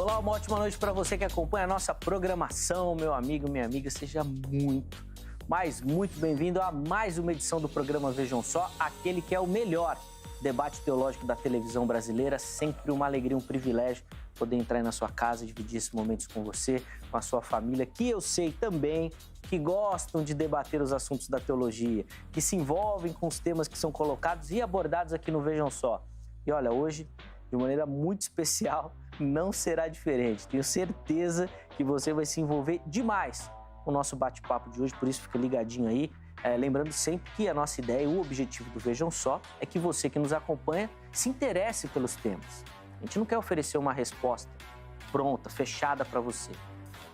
Olá, uma ótima noite para você que acompanha a nossa programação, meu amigo, minha amiga. Seja muito bem-vindo a mais uma edição do programa Vejam Só, aquele que é o melhor debate teológico da televisão brasileira. Sempre uma alegria, um privilégio poder entrar aí na sua casa e dividir esses momentos com você, com a sua família, que eu sei também que gostam de debater os assuntos da teologia, que se envolvem com os temas que são colocados e abordados aqui no Vejam Só. E olha, hoje, de maneira muito especial, não será diferente. Tenho certeza que você vai se envolver demais com o nosso bate-papo de hoje, por isso fica ligadinho aí. Lembrando sempre que a nossa ideia, o objetivo do Vejam Só, é que você que nos acompanha se interesse pelos temas. A gente não quer oferecer uma resposta pronta, fechada para você,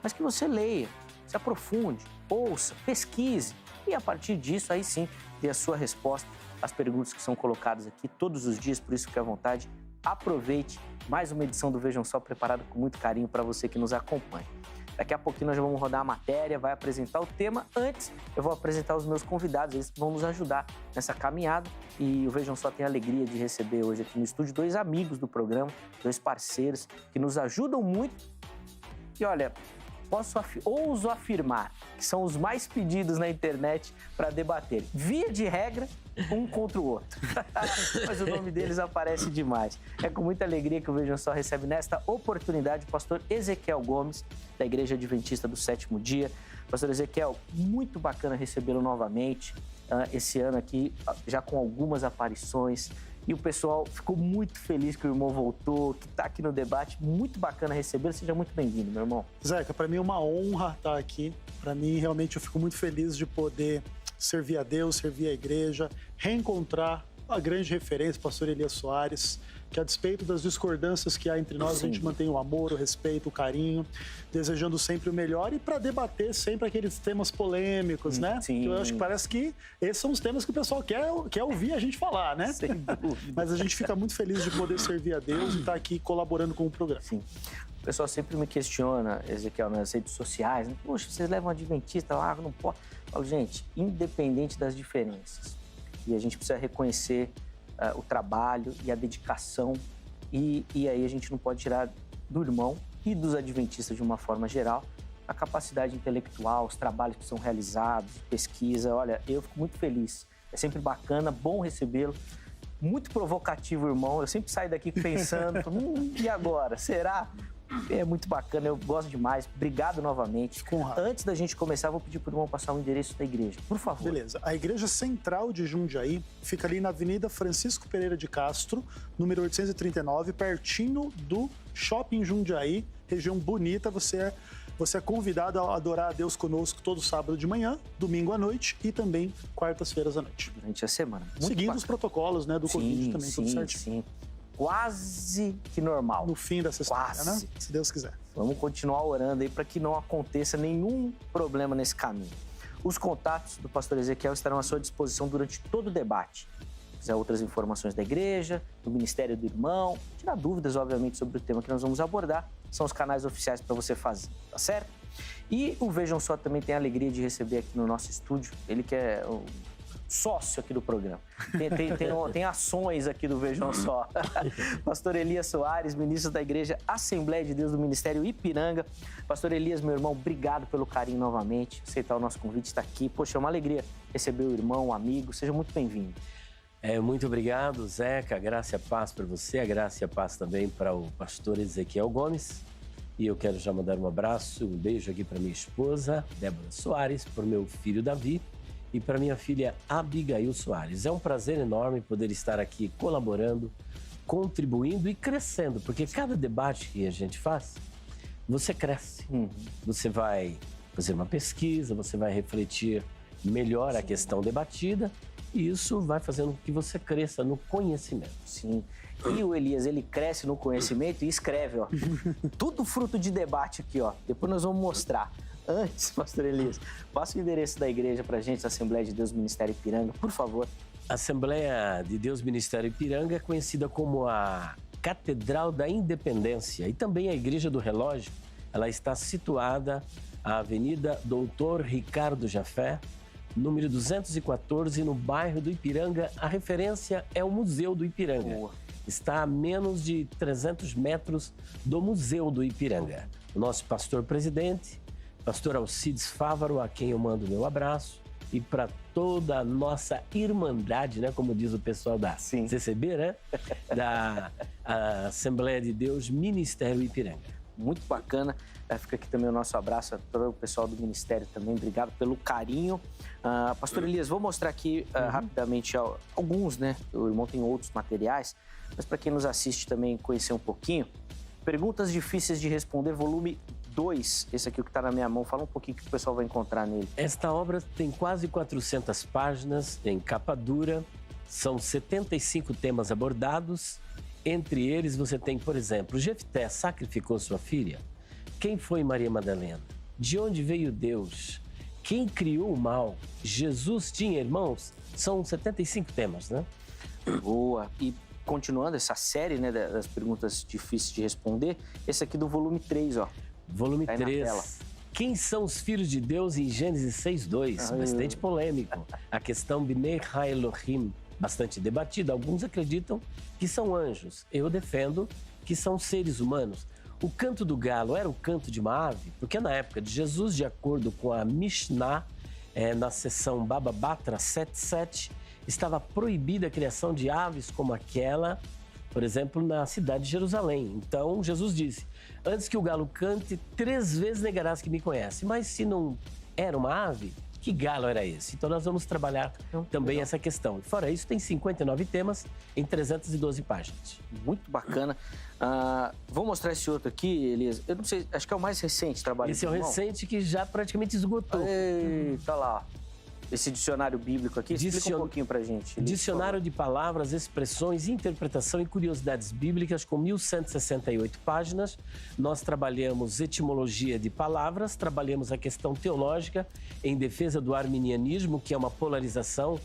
mas que você leia, se aprofunde, ouça, pesquise e a partir disso aí sim dê a sua resposta às perguntas que são colocadas aqui todos os dias, por isso fique à vontade. Aproveite mais uma edição do Vejam Só preparada com muito carinho para você que nos acompanha. Daqui a pouquinho nós já vamos rodar a matéria, vai apresentar o tema. Antes, eu vou apresentar os meus convidados, eles vão nos ajudar nessa caminhada. E o Vejam Só tem a alegria de receber hoje aqui no estúdio dois amigos do programa, dois parceiros que nos ajudam muito. E olha, ouso afirmar que são os mais pedidos na internet para debater. Via de regra, um contra o outro. Mas o nome deles aparece demais. É com muita alegria que o Vejam Só recebe nesta oportunidade o pastor Ezequiel Gomes, da Igreja Adventista do Sétimo Dia. Pastor Ezequiel, muito bacana recebê-lo novamente. Esse ano aqui, já com algumas aparições. E o pessoal ficou muito feliz que o irmão voltou, que está aqui no debate. Muito bacana recebê-lo. Seja muito bem-vindo, meu irmão. Zeca, para mim é uma honra estar aqui. Para mim, realmente, eu fico muito feliz de poder servir a Deus, servir a igreja, reencontrar a grande referência, pastor Elias Soares, que a despeito das discordâncias que há entre nós, a gente mantém o amor, o respeito, o carinho, desejando sempre o melhor e para debater sempre aqueles temas polêmicos, né? Sim. Eu acho que parece que esses são os temas que o pessoal quer ouvir a gente falar, né? Sem dúvida. Mas a gente fica muito feliz de poder servir a Deus e estar aqui colaborando com o programa. Sim. O pessoal sempre me questiona, Ezequiel, nas redes sociais, né? Poxa, vocês levam adventista lá, não pode. Eu falo, gente, independente das diferenças, e a gente precisa reconhecer o trabalho e a dedicação, e aí a gente não pode tirar do irmão e dos adventistas de uma forma geral a capacidade intelectual, os trabalhos que são realizados, pesquisa. Olha, eu fico muito feliz, é sempre bacana, bom recebê-lo. Muito provocativo, irmão. Eu sempre saio daqui pensando, e agora? Será? É muito bacana, eu gosto demais. Obrigado novamente. Antes da gente começar, vou pedir para o irmão passar o endereço da igreja, por favor. Beleza. A Igreja Central de Jundiaí fica ali na Avenida Francisco Pereira de Castro, número 839, pertinho do Shopping Jundiaí, região bonita. Você é convidado a adorar a Deus conosco todo sábado de manhã, domingo à noite e também quartas-feiras à noite. Durante a semana. Muito seguindo bacana. Os protocolos, né, do Covid também, tudo certinho. Sim. Quase que normal. No fim dessa história, né? Se Deus quiser. Vamos continuar orando aí para que não aconteça nenhum problema nesse caminho. Os contatos do pastor Ezequiel estarão à sua disposição durante todo o debate. Se quiser outras informações da igreja, do ministério do irmão, tirar dúvidas, obviamente, sobre o tema que nós vamos abordar, são os canais oficiais para você fazer, tá certo? E o Vejam Só também tem a alegria de receber aqui no nosso estúdio, ele que é o sócio aqui do programa. Tem ações aqui do Vejam Só. Pastor Elias Soares, ministro da Igreja Assembleia de Deus do Ministério Ipiranga. Pastor Elias, meu irmão, obrigado pelo carinho novamente, aceitar o nosso convite, estar aqui. Poxa, é uma alegria receber o irmão, o amigo. Seja muito bem-vindo. Muito obrigado, Zeca. A graça e a paz para você, a graça e a paz também para o pastor Ezequiel Gomes. E eu quero já mandar um abraço, um beijo aqui para minha esposa, Débora Soares, para o meu filho Davi e para minha filha Abigail Soares. É um prazer enorme poder estar aqui colaborando, contribuindo e crescendo, porque cada debate que a gente faz, você cresce. Você vai fazer uma pesquisa, você vai refletir melhor a questão debatida e isso vai fazendo com que você cresça no conhecimento. Sim. E o Elias, ele cresce no conhecimento e escreve, ó. Tudo fruto de debate aqui, ó. Depois nós vamos mostrar. Antes, pastor Elias, passa o endereço da igreja pra gente, Assembleia de Deus Ministério Ipiranga, por favor. A Assembleia de Deus Ministério Ipiranga é conhecida como a Catedral da Independência e também a Igreja do Relógio. Ela está situada à Avenida Doutor Ricardo Jafé, número 214, no bairro do Ipiranga. A referência é o Museu do Ipiranga. Boa. está a menos de 300 metros do Museu do Ipiranga. O nosso pastor-presidente, pastor Alcides Fávaro, a quem eu mando meu abraço, e para toda a nossa irmandade, né, como diz o pessoal da CCB, né, da Assembleia de Deus Ministério Ipiranga. Muito bacana. Fica aqui também o nosso abraço para o pessoal do Ministério também. Obrigado pelo carinho. Pastor Elias, vou mostrar aqui rapidamente alguns, né? O irmão tem outros materiais, mas para quem nos assiste também conhecer um pouquinho. Perguntas difíceis de responder, volume 2. Esse aqui, o que está na minha mão. Fala um pouquinho o que o pessoal vai encontrar nele. Esta obra tem quase 400 páginas, tem capa dura, são 75 temas abordados. Entre eles, você tem, por exemplo, Jefté sacrificou sua filha? Quem foi Maria Madalena? De onde veio Deus? Quem criou o mal? Jesus tinha irmãos? São 75 temas, né? Boa. E continuando essa série, né, das perguntas difíceis de responder, esse aqui do volume 3, ó. Volume 3. Quem são os filhos de Deus em Gênesis 6:2? Bastante polêmico. A questão Bnei Ha-Elohim, bastante debatida. Alguns acreditam que são anjos. Eu defendo que são seres humanos. O canto do galo era o canto de uma ave? Porque na época de Jesus, de acordo com a Mishnah, na seção Baba Batra 7.7, estava proibida a criação de aves como aquela, por exemplo, na cidade de Jerusalém. Então, Jesus disse, antes que o galo cante, 3 vezes negarás que me conhece. Mas se não era uma ave, que galo era esse? Então nós vamos trabalhar também essa questão. Fora isso, tem 59 temas em 312 páginas. Muito bacana. Vou mostrar esse outro aqui, Elias. Eu não sei, acho que é o mais recente trabalho. Esse é o recente que já praticamente esgotou. Eita lá. Esse dicionário bíblico aqui, explica um pouquinho pra gente. Dicionário de palavras, expressões, interpretação e curiosidades bíblicas com 1168 páginas. Nós trabalhamos etimologia de palavras, trabalhamos a questão teológica em defesa do arminianismo, que é uma polarização,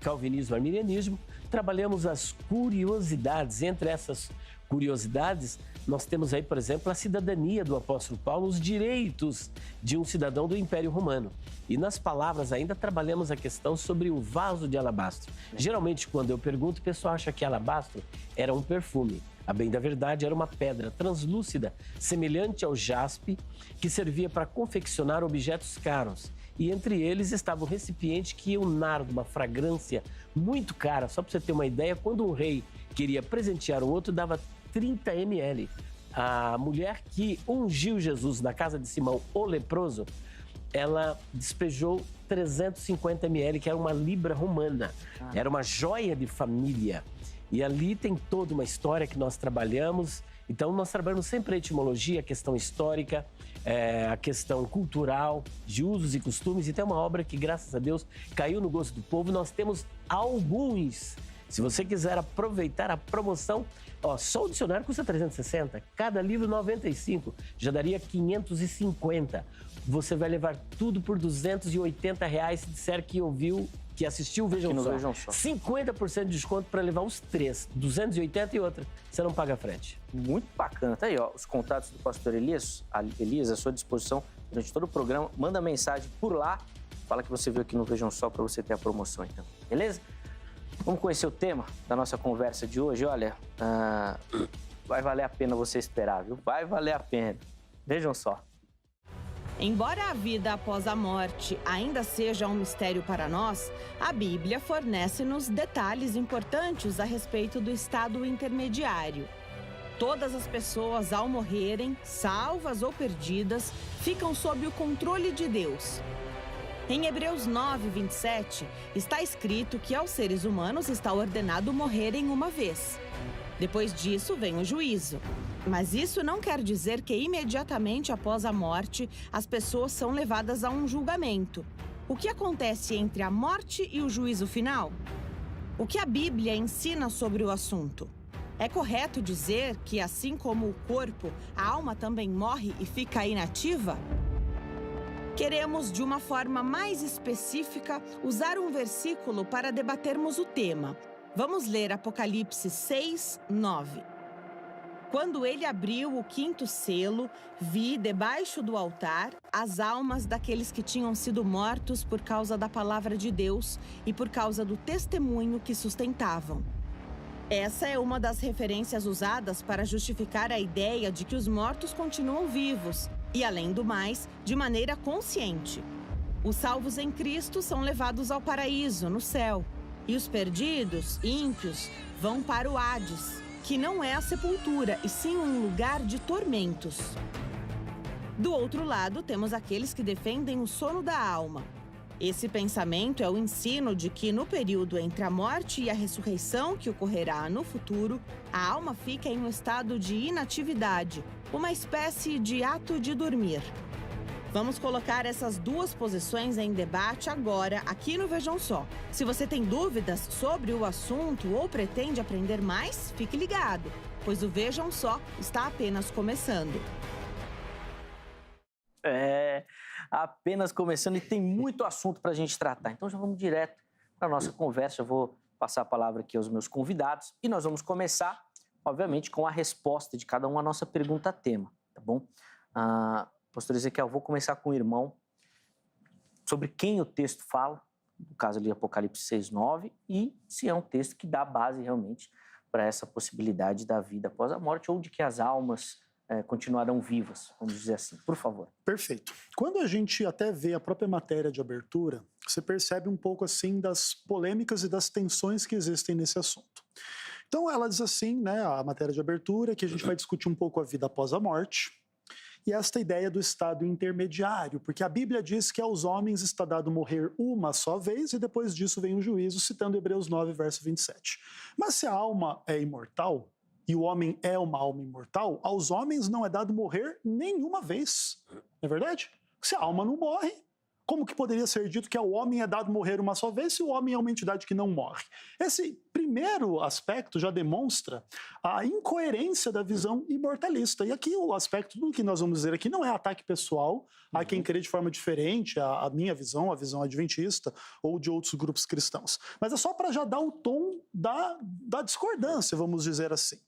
calvinismo-arminianismo. Trabalhamos as curiosidades. Entre essas curiosidades, nós temos aí, por exemplo, a cidadania do apóstolo Paulo, os direitos de um cidadão do Império Romano. E nas palavras ainda trabalhamos a questão sobre o vaso de alabastro. Geralmente, quando eu pergunto, o pessoal acha que alabastro era um perfume. A bem da verdade, era uma pedra translúcida, semelhante ao jaspe, que servia para confeccionar objetos caros. E entre eles estava o recipiente que ia um nardo, uma fragrância muito cara. Só para você ter uma ideia, quando um rei queria presentear o outro, dava 30 ml. A mulher que ungiu Jesus na casa de Simão, o leproso, ela despejou 350 ml, que era uma libra romana. Era uma joia de família. E ali tem toda uma história que nós trabalhamos. Então, nós trabalhamos sempre a etimologia, a questão histórica, a questão cultural, de usos e costumes. E tem uma obra que, graças a Deus, caiu no gosto do povo. Nós temos alguns. Se você quiser aproveitar a promoção, só o dicionário custa 360, cada livro 95, já daria 550. Você vai levar tudo por R$280 se disser que ouviu, que assistiu o Vejam Só. 50% de desconto para levar os 3, 280 e outra. Você não paga frete. Muito bacana. Tá aí, os contatos do pastor Elias à sua disposição durante todo o programa. Manda mensagem por lá, fala que você viu aqui no Vejam Só para você ter a promoção, então. Beleza? Vamos conhecer o tema da nossa conversa de hoje. Olha, vai valer a pena você esperar, viu? Vai valer a pena. Vejam só. Embora a vida após a morte ainda seja um mistério para nós, a Bíblia fornece-nos detalhes importantes a respeito do estado intermediário. Todas as pessoas, ao morrerem, salvas ou perdidas, ficam sob o controle de Deus. Em Hebreus 9:27, está escrito que aos seres humanos está ordenado morrerem uma vez. Depois disso, vem o juízo. Mas isso não quer dizer que imediatamente após a morte, as pessoas são levadas a um julgamento. O que acontece entre a morte e o juízo final? O que a Bíblia ensina sobre o assunto? É correto dizer que, assim como o corpo, a alma também morre e fica inativa? Queremos, de uma forma mais específica, usar um versículo para debatermos o tema. Vamos ler Apocalipse 6:9. Quando ele abriu o 5º selo, vi, debaixo do altar, as almas daqueles que tinham sido mortos por causa da palavra de Deus e por causa do testemunho que sustentavam. Essa é uma das referências usadas para justificar a ideia de que os mortos continuam vivos e, além do mais, de maneira consciente. Os salvos em Cristo são levados ao paraíso, no céu, e os perdidos, ímpios, vão para o Hades, que não é a sepultura, e sim um lugar de tormentos. Do outro lado, temos aqueles que defendem o sono da alma. Esse pensamento é o ensino de que, no período entre a morte e a ressurreição que ocorrerá no futuro, a alma fica em um estado de inatividade, uma espécie de ato de dormir. Vamos colocar essas duas posições em debate agora, aqui no Vejam Só. Se você tem dúvidas sobre o assunto ou pretende aprender mais, fique ligado, pois o Vejam Só está apenas começando. Apenas começando e tem muito assunto para a gente tratar. Então já vamos direto para a nossa conversa. Eu vou passar a palavra aqui aos meus convidados e nós vamos começar, obviamente, com a resposta de cada um à nossa pergunta-tema, tá bom? Pastor Ezequiel, vou começar com o irmão sobre quem o texto fala, no caso ali Apocalipse 6:9, e se é um texto que dá base realmente para essa possibilidade da vida após a morte ou de que as almas continuarão vivas, vamos dizer assim. Por favor. Perfeito. Quando a gente até vê a própria matéria de abertura, você percebe um pouco assim das polêmicas e das tensões que existem nesse assunto. Então ela diz assim, né, a matéria de abertura, que a gente vai discutir um pouco a vida após a morte e esta ideia do estado intermediário, porque a Bíblia diz que aos homens está dado morrer uma só vez e depois disso vem o juízo, citando Hebreus 9, verso 27. Mas se a alma é imortal, e o homem é uma alma imortal, aos homens não é dado morrer nenhuma vez. Não é verdade? Se a alma não morre, como que poderia ser dito que ao homem é dado morrer uma só vez se o homem é uma entidade que não morre? Esse primeiro aspecto já demonstra a incoerência da visão imortalista. E aqui o aspecto do que nós vamos dizer aqui não é ataque pessoal a quem crê de forma diferente, a minha visão, a visão adventista ou de outros grupos cristãos. Mas é só para já dar o tom da discordância, vamos dizer assim.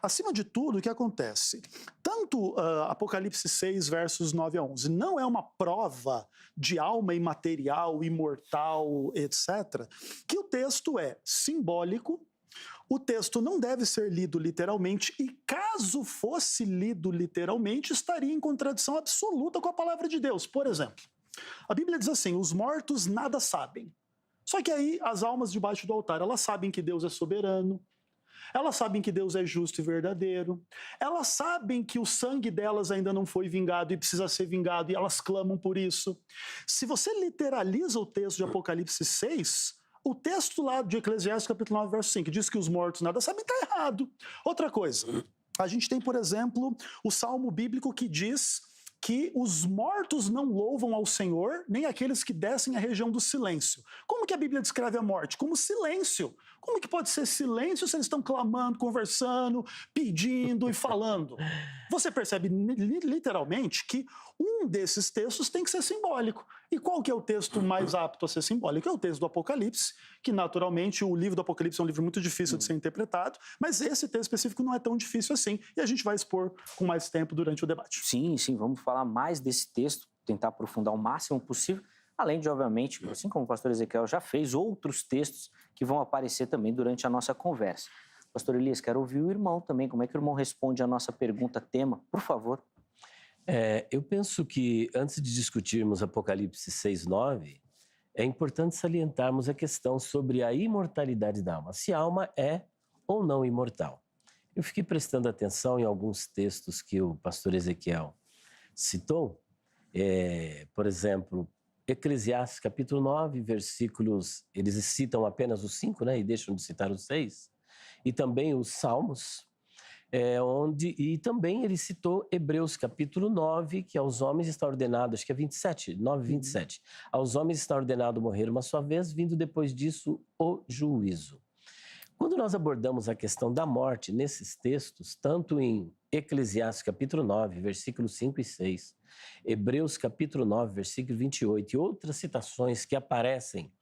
Acima de tudo, o que acontece? Tanto Apocalipse 6, versos 9 a 11, não é uma prova de alma imaterial, imortal, etc., que o texto é simbólico, o texto não deve ser lido literalmente e, caso fosse lido literalmente, estaria em contradição absoluta com a palavra de Deus. Por exemplo, a Bíblia diz assim, os mortos nada sabem. Só que aí as almas debaixo do altar, elas sabem que Deus é soberano, elas sabem que Deus é justo e verdadeiro, elas sabem que o sangue delas ainda não foi vingado e precisa ser vingado e elas clamam por isso. Se você literaliza o texto de Apocalipse 6, o texto lá de Eclesiastes capítulo 9, verso 5, diz que os mortos nada sabem, está errado. Outra coisa, a gente tem, por exemplo, o salmo bíblico que diz que os mortos não louvam ao Senhor, nem aqueles que descem à região do silêncio. Como que a Bíblia descreve a morte? Como silêncio. Como que pode ser silêncio se eles estão clamando, conversando, pedindo e falando? Você percebe literalmente que um desses textos tem que ser simbólico. E qual que é o texto mais apto a ser simbólico? É o texto do Apocalipse, que naturalmente o livro do Apocalipse é um livro muito difícil de ser interpretado, mas esse texto específico não é tão difícil assim, e a gente vai expor com mais tempo durante o debate. Sim, vamos falar mais desse texto, tentar aprofundar o máximo possível, além de, obviamente, assim como o pastor Ezequiel já fez, outros textos que vão aparecer também durante a nossa conversa. Pastor Elias, quero ouvir o irmão também, como é que o irmão responde a nossa pergunta-tema, por favor. Eu penso que, antes de discutirmos Apocalipse 6:9, é importante salientarmos a questão sobre a imortalidade da alma, se a alma é ou não imortal. Eu fiquei prestando atenção em alguns textos que o pastor Ezequiel citou, por exemplo, Eclesiastes capítulo 9, versículos, eles citam apenas os 5, né, e deixam de citar os 6, e também os Salmos, e também ele citou Hebreus capítulo 9, que aos homens está ordenado, acho que é 27, 9, 27, aos homens está ordenado morrer uma só vez, vindo depois disso o juízo. Quando nós abordamos a questão da morte nesses textos, tanto em Eclesiastes capítulo 9, versículos 5 e 6, Hebreus capítulo 9, versículo 28 e outras citações que aparecem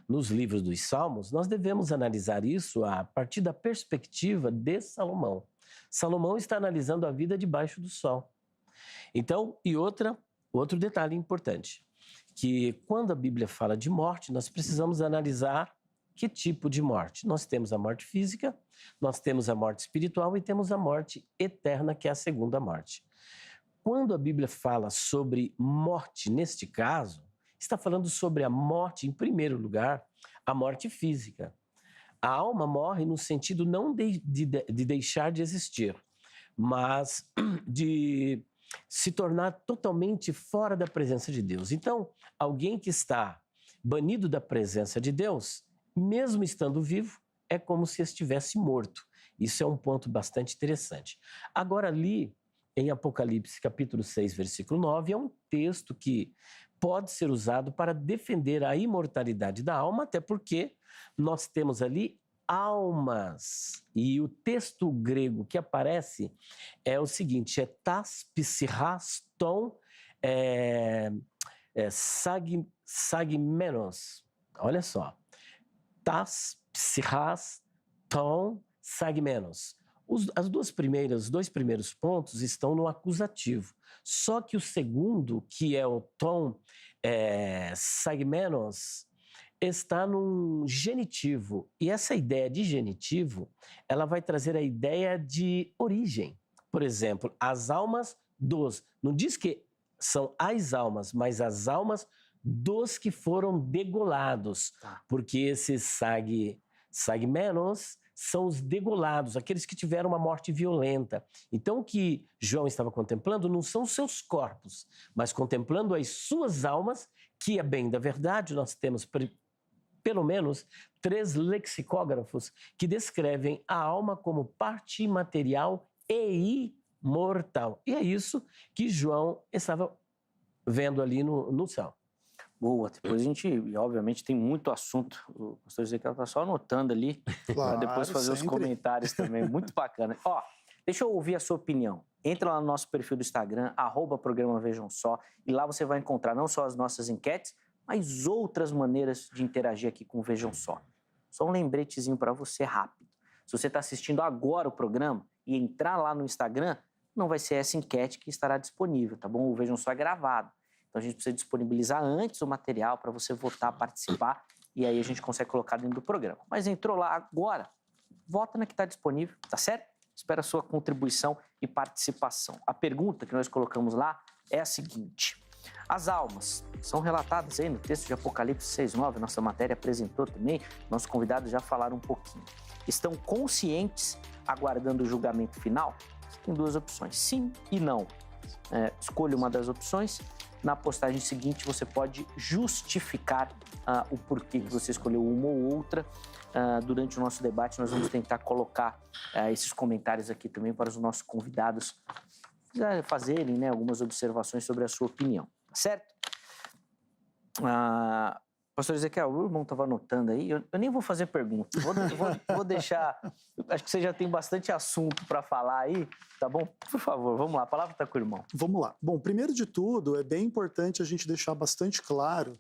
nos livros dos Salmos, nós devemos analisar isso a partir da perspectiva de Salomão. Salomão está analisando a vida debaixo do sol. Então, outro detalhe importante, que quando a Bíblia fala de morte, nós precisamos analisar Que tipo de morte? Nós temos a morte física, nós temos a morte espiritual e temos a morte eterna, que é a segunda morte. Quando a Bíblia fala sobre morte, neste caso, está falando sobre a morte, em primeiro lugar, a morte física. A alma morre no sentido não de deixar de existir, mas de se tornar totalmente fora da presença de Deus. Então, alguém que está banido da presença de Deus, mesmo estando vivo, é como se estivesse morto. Isso é um ponto bastante interessante. Agora, ali em Apocalipse, capítulo 6, versículo 9, é um texto que pode ser usado para defender a imortalidade da alma, até porque nós temos ali almas. E o texto grego que aparece é o seguinte, é tas psichas ton sagmenos. Olha só. Tas psichas ton sagmenos. Os dois primeiros pontos estão no acusativo. Só que o segundo, que é o tom sagmenos, está num genitivo. E essa ideia de genitivo, ela vai trazer a ideia de origem. Por exemplo, as almas dos. Não diz que são as almas, mas as almas dos que foram degolados. Porque esses sagmenos são os degolados, aqueles que tiveram uma morte violenta. Então, o que João estava contemplando não são seus corpos, mas contemplando as suas almas, que, a bem da verdade, nós temos pelo menos 3 lexicógrafos que descrevem a alma como parte imaterial e imortal. E é isso que João estava vendo ali no céu. Boa, depois a gente, obviamente, tem muito assunto. O pastor Ezequiel está só anotando ali, para depois fazer os comentários também. Muito bacana. Ó, deixa eu ouvir a sua opinião. Entra lá no nosso perfil do Instagram, @programa Vejam Só, e lá você vai encontrar não só as nossas enquetes, mas outras maneiras de interagir aqui com o Vejam Só. Só um lembretezinho para você rápido. Se você está assistindo agora o programa e entrar lá no Instagram, não vai ser essa enquete que estará disponível, tá bom? O Vejam Só é gravado. Então a gente precisa disponibilizar antes o material para você votar, participar, e aí a gente consegue colocar dentro do programa. Mas entrou lá agora, vota na que está disponível, tá certo? Espero a sua contribuição e participação. A pergunta que nós colocamos lá é a seguinte: as almas são relatadas aí no texto de Apocalipse 6:9, nossa matéria apresentou também, nossos convidados já falaram um pouquinho. Estão conscientes aguardando o julgamento final? Você tem 2 opções, sim e não. Escolha uma das opções. Na postagem seguinte, você pode justificar o porquê que você escolheu uma ou outra. Durante o nosso debate, nós vamos tentar colocar esses comentários aqui também para os nossos convidados fazerem, né, algumas observações sobre a sua opinião. Tá certo? Pastor Ezequiel, o irmão estava anotando aí, eu nem vou fazer pergunta, vou deixar, acho que você já tem bastante assunto para falar aí, tá bom? Por favor, vamos lá, a palavra está com o irmão. Vamos lá. Bom, primeiro de tudo, é bem importante a gente deixar bastante claro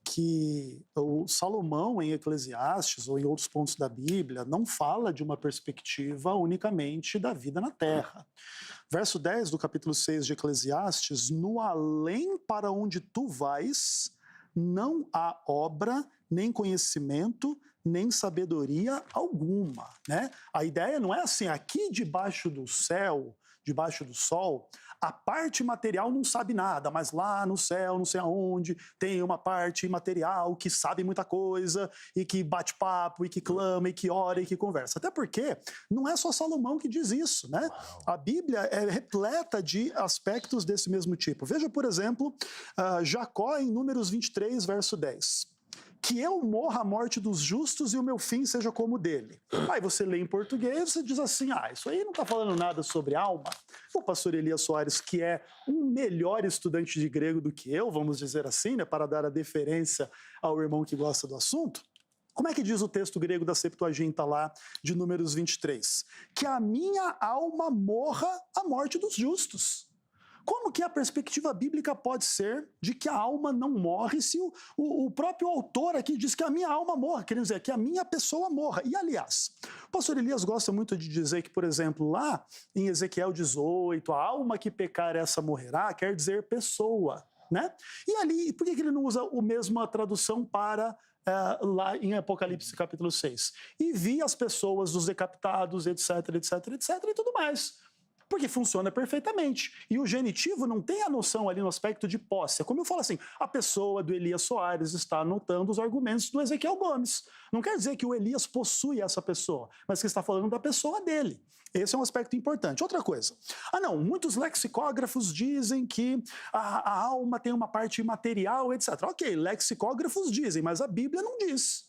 que o Salomão, em Eclesiastes ou em outros pontos da Bíblia, não fala de uma perspectiva unicamente da vida na Terra. Verso 10 do capítulo 6 de Eclesiastes: no além para onde tu vais, não há obra, nem conhecimento, nem sabedoria alguma, né? A ideia não é assim, aqui debaixo do céu, debaixo do sol, a parte material não sabe nada, mas lá no céu, não sei aonde, tem uma parte material que sabe muita coisa e que bate papo, e que clama, e que ora, e que conversa. Até porque não é só Salomão que diz isso, né? A Bíblia é repleta de aspectos desse mesmo tipo. Veja, por exemplo, Jacó em Números 23, verso 10. Que eu morra a morte dos justos e o meu fim seja como o dele. Aí você lê em português, você diz assim, isso aí não está falando nada sobre alma. O pastor Elias Soares, que é um melhor estudante de grego do que eu, vamos dizer assim, né, para dar a deferência ao irmão que gosta do assunto, como é que diz o texto grego da Septuaginta lá, de Números 23? Que a minha alma morra a morte dos justos. Como que a perspectiva bíblica pode ser de que a alma não morre se o próprio autor aqui diz que a minha alma morra, quer dizer, que a minha pessoa morra? E, aliás, o pastor Elias gosta muito de dizer que, por exemplo, lá em Ezequiel 18, a alma que pecar essa morrerá, quer dizer pessoa, né? E ali, por que ele não usa a mesma tradução para lá em Apocalipse capítulo 6. E vi as pessoas, os decapitados, etc, etc, etc e tudo mais. Porque funciona perfeitamente. E o genitivo não tem a noção ali no aspecto de posse. É como eu falo assim, a pessoa do Elias Soares está anotando os argumentos do Ezequiel Gomes. Não quer dizer que o Elias possui essa pessoa, mas que está falando da pessoa dele. Esse é um aspecto importante. Outra coisa. Muitos lexicógrafos dizem que a alma tem uma parte imaterial, etc. Ok, lexicógrafos dizem, mas a Bíblia não diz.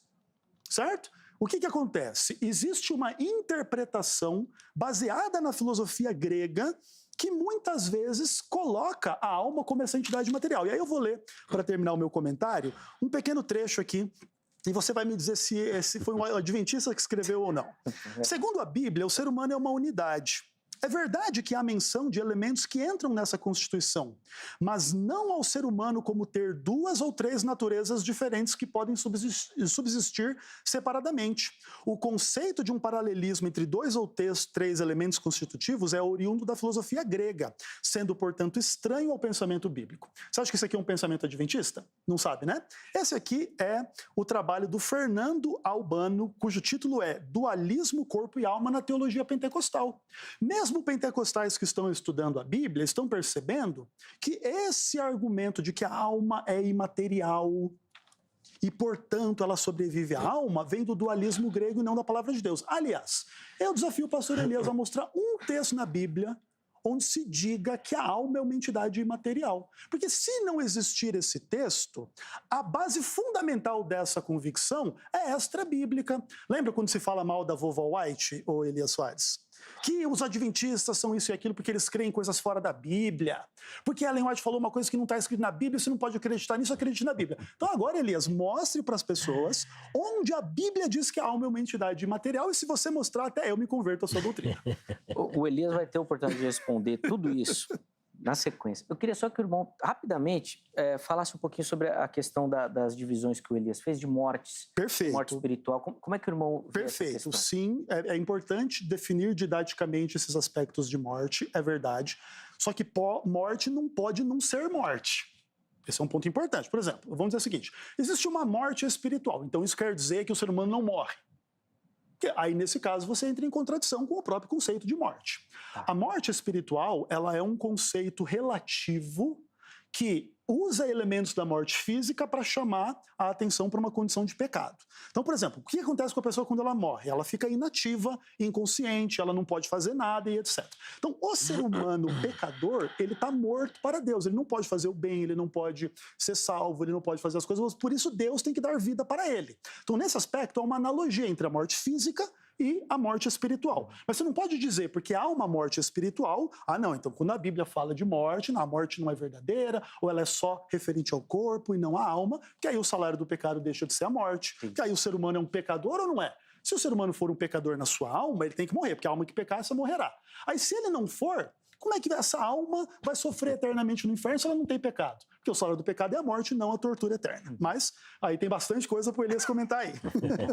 Certo? O que acontece? Existe uma interpretação baseada na filosofia grega que muitas vezes coloca a alma como essa entidade material. E aí eu vou ler, para terminar o meu comentário, um pequeno trecho aqui, e você vai me dizer se foi um adventista que escreveu ou não. Segundo a Bíblia, o ser humano é uma unidade. É verdade que há menção de elementos que entram nessa constituição, mas não ao ser humano como ter 2 ou 3 naturezas diferentes que podem subsistir separadamente. O conceito de um paralelismo entre 2 ou 3 elementos constitutivos é oriundo da filosofia grega, sendo, portanto, estranho ao pensamento bíblico. Você acha que isso aqui é um pensamento adventista? Não sabe, né? Esse aqui é o trabalho do Fernando Albano, cujo título é Dualismo, Corpo e Alma na Teologia Pentecostal. Mesmo pentecostais que estão estudando a Bíblia estão percebendo que esse argumento de que a alma é imaterial e, portanto, ela sobrevive à alma vem do dualismo grego e não da palavra de Deus. Aliás, eu desafio o pastor Elias a mostrar um texto na Bíblia onde se diga que a alma é uma entidade imaterial. Porque se não existir esse texto, a base fundamental dessa convicção é extra-bíblica. Lembra quando se fala mal da vovó White, ou Elias Soares? Que os adventistas são isso e aquilo porque eles creem em coisas fora da Bíblia. Porque Ellen White falou uma coisa que não está escrita na Bíblia, você não pode acreditar nisso, acredite na Bíblia. Então agora, Elias, mostre para as pessoas onde a Bíblia diz que a alma é uma entidade imaterial e se você mostrar, até eu me converto à sua doutrina. O Elias vai ter a oportunidade de responder tudo isso na sequência. Eu queria só que o irmão, rapidamente, falasse um pouquinho sobre a questão das divisões que o Elias fez de mortes. Perfeito. Morte espiritual. Como é que o irmão vê essa Perfeito. questão? Sim, é importante definir didaticamente esses aspectos de morte, é verdade. Só que morte não pode não ser morte. Esse é um ponto importante. Por exemplo, vamos dizer o seguinte, existe uma morte espiritual, então isso quer dizer que o ser humano não morre. Aí, nesse caso, você entra em contradição com o próprio conceito de morte. A morte espiritual, ela é um conceito relativo que usa elementos da morte física para chamar a atenção para uma condição de pecado. Então, por exemplo, o que acontece com a pessoa quando ela morre? Ela fica inativa, inconsciente, ela não pode fazer nada e etc. Então, o ser humano pecador, ele está morto para Deus. Ele não pode fazer o bem, ele não pode ser salvo, ele não pode fazer as coisas, por isso Deus tem que dar vida para ele. Então, nesse aspecto, há uma analogia entre a morte física e a morte espiritual. Mas você não pode dizer, porque há uma morte espiritual, não, então quando a Bíblia fala de morte, a morte não é verdadeira, ou ela é só referente ao corpo e não à alma, que aí o salário do pecado deixa de ser a morte, que aí o ser humano é um pecador ou não é? Se o ser humano for um pecador na sua alma, ele tem que morrer, porque a alma que pecar, essa morrerá. Aí se ele não for, como é que essa alma vai sofrer eternamente no inferno se ela não tem pecado? Porque o salário do pecado é a morte, não a tortura eterna. Mas aí tem bastante coisa para o Elias comentar aí.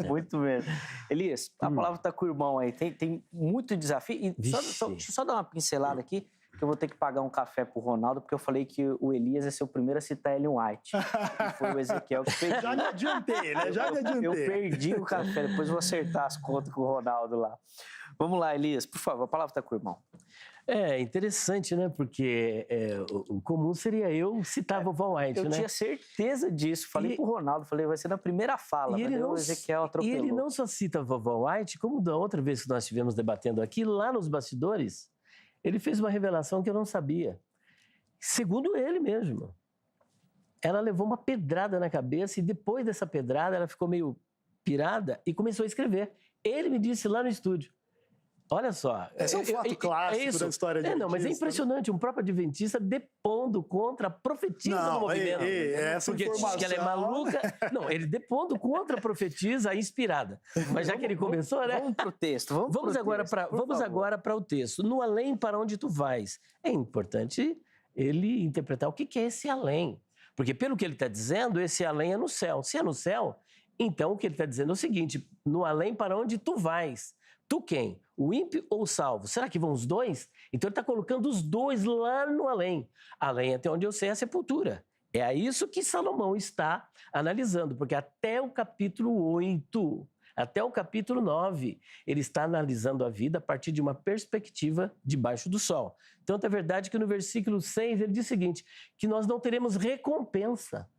Muito mesmo. Elias, a palavra está com o irmão aí. Tem muito desafio. E deixa eu só dar uma pincelada aqui, que eu vou ter que pagar um café pro Ronaldo, porque eu falei que o Elias é ser o primeiro a citar Ellen White. E foi o Ezequiel que fez. Já me adiantei, né? Já me adiantei. Eu perdi o café, depois vou acertar as contas com o Ronaldo lá. Vamos lá, Elias, por favor, a palavra está com o irmão. É interessante, né? Porque o comum seria eu citar a vovó White, né? Eu tinha certeza disso. Falei pro Ronaldo, falei, vai ser na primeira fala. E o Ezequiel atropelou. E ele não só cita a vovó White, como da outra vez que nós estivemos debatendo aqui, lá nos bastidores, ele fez uma revelação que eu não sabia. Segundo ele mesmo. Ela levou uma pedrada na cabeça e depois dessa pedrada ela ficou meio pirada e começou a escrever. Ele me disse lá no estúdio. Olha só. Esse é um fato clássico da história de adventista. Mas é impressionante, um próprio adventista depondo contra a profetisa do movimento. Essa porque informação... diz que ela é maluca. Não, ele depondo contra a profetisa inspirada. Mas já que ele começou, né? Vamos pro texto. Vamos agora para o texto. No além para onde tu vais. É importante ele interpretar o que é esse além. Porque pelo que ele está dizendo, esse além é no céu. Se é no céu, então o que ele está dizendo é o seguinte, no além para onde tu vais. Tu quem? O ímpio ou o salvo? Será que vão os dois? Então ele está colocando os dois lá no além. Além, até onde eu sei, é a sepultura. É isso que Salomão está analisando, porque até o capítulo 8, até o capítulo 9, ele está analisando a vida a partir de uma perspectiva debaixo do sol. Tanto é verdade que no versículo 6 ele diz o seguinte, que nós não teremos recompensa.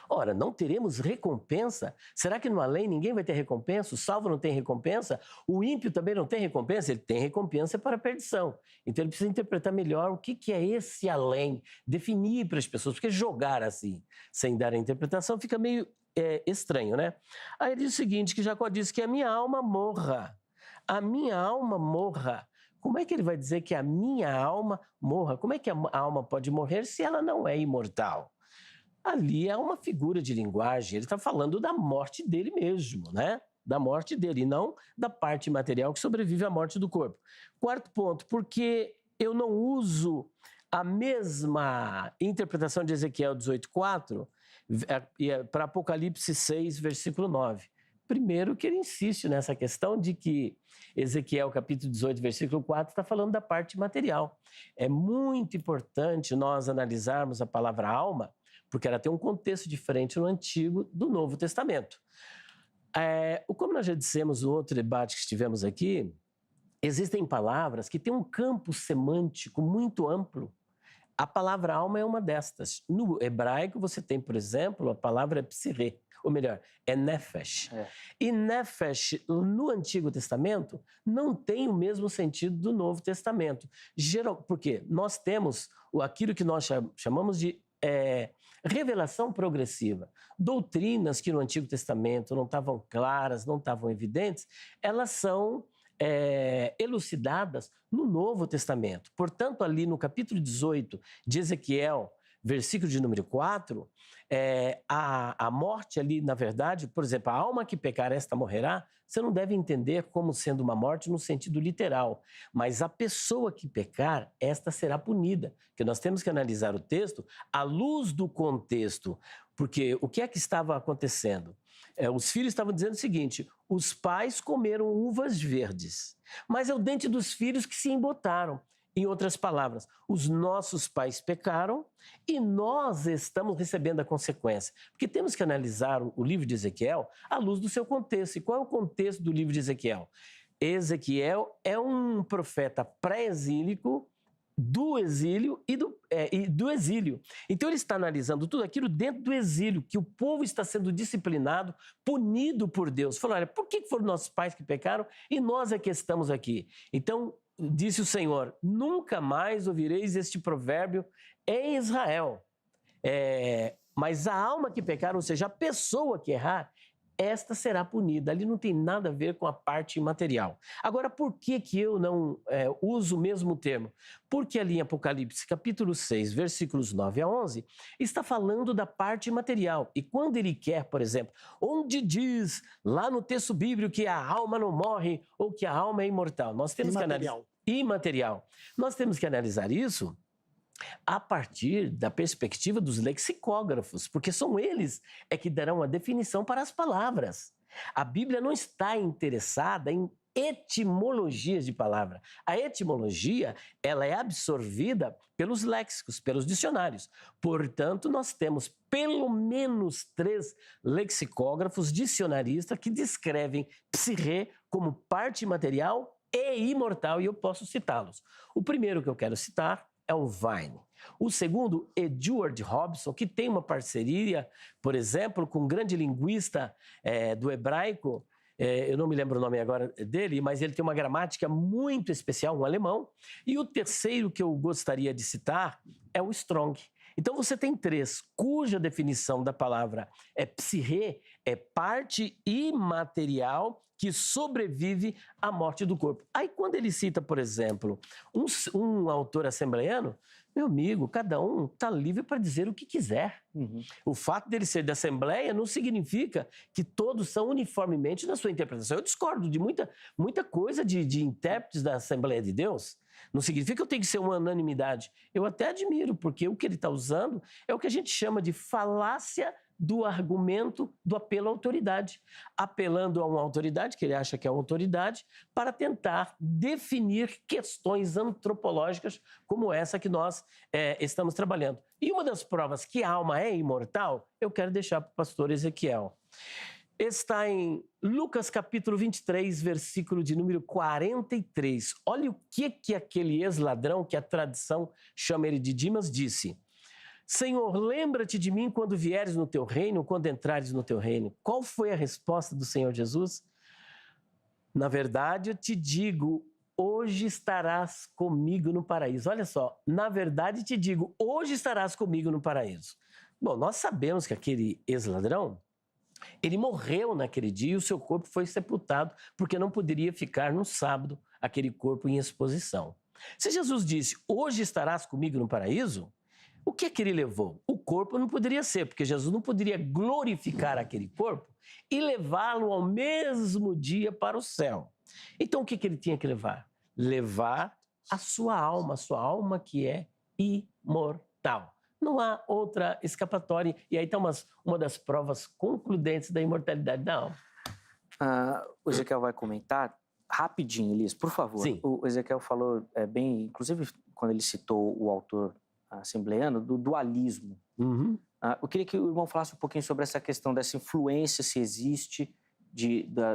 Ora, não teremos recompensa? Será que no além ninguém vai ter recompensa? O salvo não tem recompensa? O ímpio também não tem recompensa? Ele tem recompensa para a perdição. Então ele precisa interpretar melhor o que é esse além, definir para as pessoas, porque jogar assim, sem dar a interpretação, fica meio estranho, né? Aí ele diz o seguinte, que Jacó diz que a minha alma morra. A minha alma morra. Como é que ele vai dizer que a minha alma morra? Como é que a alma pode morrer se ela não é imortal? Ali é uma figura de linguagem, ele está falando da morte dele mesmo, né? Da morte dele, e não da parte material que sobrevive à morte do corpo. Quarto ponto, porque eu não uso a mesma interpretação de Ezequiel 18:4 para Apocalipse 6, versículo 9. Primeiro que ele insiste nessa questão de que Ezequiel, capítulo 18, versículo 4, está falando da parte material. É muito importante nós analisarmos a palavra alma, porque ela tem um contexto diferente no Antigo do Novo Testamento. Como nós já dissemos no outro debate que estivemos aqui, existem palavras que têm um campo semântico muito amplo. A palavra alma é uma destas. No hebraico você tem, por exemplo, a palavra psirê, ou melhor, é nefesh. E nefesh, no Antigo Testamento, não tem o mesmo sentido do Novo Testamento. Porque nós temos aquilo que nós chamamos de revelação progressiva. Doutrinas que no Antigo Testamento não estavam claras, não estavam evidentes, elas são elucidadas no Novo Testamento. Portanto, ali no capítulo 18 de Ezequiel, versículo de número 4, a morte ali, na verdade, por exemplo, a alma que pecar, esta morrerá, você não deve entender como sendo uma morte no sentido literal, mas a pessoa que pecar, esta será punida, que nós temos que analisar o texto à luz do contexto, porque o que é que estava acontecendo? Os filhos estavam dizendo o seguinte, os pais comeram uvas verdes, mas é o dente dos filhos que se embotaram. Em outras palavras, os nossos pais pecaram e nós estamos recebendo a consequência. Porque temos que analisar o livro de Ezequiel à luz do seu contexto. E qual é o contexto do livro de Ezequiel? Ezequiel é um profeta pré-exílico do exílio e do exílio. Então ele está analisando tudo aquilo dentro do exílio, que o povo está sendo disciplinado, punido por Deus. Falou, olha, por que foram nossos pais que pecaram e nós é que estamos aqui? Então, disse o Senhor, nunca mais ouvireis este provérbio em Israel. Mas a alma que pecar, ou seja, a pessoa que errar, esta será punida. Ali não tem nada a ver com a parte imaterial. Agora, por que eu não uso o mesmo termo? Porque ali em Apocalipse, capítulo 6, versículos 9 a 11, está falando da parte imaterial. E quando ele quer, por exemplo, onde diz lá no texto bíblico que a alma não morre ou que a alma é imortal, nós temos que analisar. Imaterial. Nós temos que analisar isso a partir da perspectiva dos lexicógrafos, porque são eles que darão a definição para as palavras. A Bíblia não está interessada em etimologias de palavra. A etimologia, ela é absorvida pelos léxicos, pelos dicionários. Portanto, nós temos pelo menos 3 lexicógrafos dicionaristas que descrevem psirê como parte material e imortal, e eu posso citá-los. O primeiro que eu quero citar é o Vine. O segundo, Edward Robson, que tem uma parceria, por exemplo, com um grande linguista do hebraico, eu não me lembro o nome agora dele, mas ele tem uma gramática muito especial, um alemão. E o terceiro que eu gostaria de citar é o Strong. Então você tem 3, cuja definição da palavra psirê, é parte imaterial que sobrevive à morte do corpo. Aí quando ele cita, por exemplo, um autor assembleiano, meu amigo, cada um está livre para dizer o que quiser. O fato dele ser da Assembleia não significa que todos são uniformemente na sua interpretação. Eu discordo de muita coisa de intérpretes da Assembleia de Deus. Não significa que eu tenho que ser uma unanimidade. Eu até admiro, porque o que ele está usando é o que a gente chama de falácia do argumento do apelo à autoridade, apelando a uma autoridade, que ele acha que é uma autoridade, para tentar definir questões antropológicas como essa que nós estamos trabalhando. E uma das provas que a alma é imortal, eu quero deixar para o pastor Ezequiel. Está em Lucas capítulo 23, versículo de número 43. Olha o que aquele ex-ladrão, que a tradição chama ele de Dimas, disse. Senhor, lembra-te de mim quando vieres no teu reino, quando entrares no teu reino. Qual foi a resposta do Senhor Jesus? Na verdade, eu te digo, hoje estarás comigo no paraíso. Olha só, na verdade te digo, hoje estarás comigo no paraíso. Bom, nós sabemos que aquele ex-ladrão, ele morreu naquele dia e o seu corpo foi sepultado, porque não poderia ficar no sábado aquele corpo em exposição. Se Jesus disse, hoje estarás comigo no paraíso, o que é que ele levou? O corpo não poderia ser, porque Jesus não poderia glorificar aquele corpo e levá-lo ao mesmo dia para o céu. Então o que ele tinha que levar? Levar a sua alma que é imortal. Não há outra escapatória. E aí está uma das provas concludentes da imortalidade da alma. O Ezequiel vai comentar rapidinho, Elias, por favor. Sim. O Ezequiel falou bem, inclusive quando ele citou o autor assembleano, do dualismo. Uhum. Eu queria que o irmão falasse um pouquinho sobre essa questão dessa influência, se existe,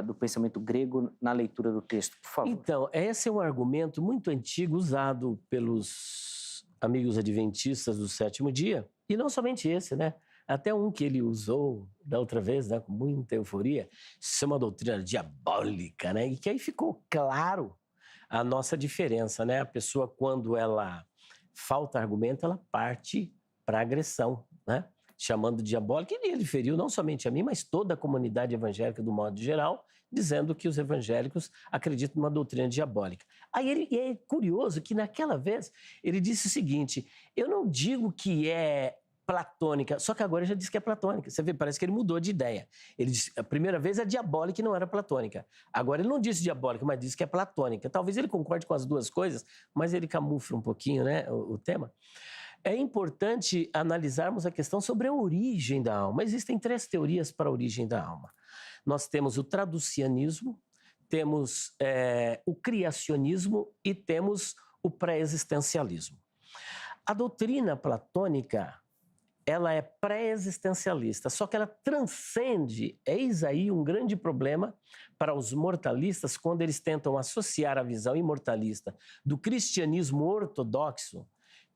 do pensamento grego na leitura do texto, por favor. Então, esse é um argumento muito antigo usado pelos amigos adventistas do sétimo dia, e não somente esse, né? Até um que ele usou da outra vez, né, com muita euforia, isso é uma doutrina diabólica, né? E que aí ficou claro a nossa diferença, né? A pessoa, quando ela falta argumento, ela parte para agressão, né? Chamando de diabólico, e ele feriu não somente a mim, mas toda a comunidade evangélica do modo geral, dizendo que os evangélicos acreditam numa doutrina diabólica. Aí é curioso que naquela vez ele disse o seguinte, eu não digo que é platônica, só que agora já disse que é platônica. Você vê, parece que ele mudou de ideia. Ele disse, a primeira vez é diabólica e não era platônica. Agora ele não disse diabólica, mas disse que é platônica. Talvez ele concorde com as duas coisas, mas ele camufla um pouquinho, né, o tema. É importante analisarmos a questão sobre a origem da alma. Existem 3 teorias para a origem da alma. Nós temos o traducianismo, temos o criacionismo e temos o pré-existencialismo. A doutrina platônica, ela é pré-existencialista, só que ela transcende, eis aí um grande problema para os mortalistas quando eles tentam associar a visão imortalista do cristianismo ortodoxo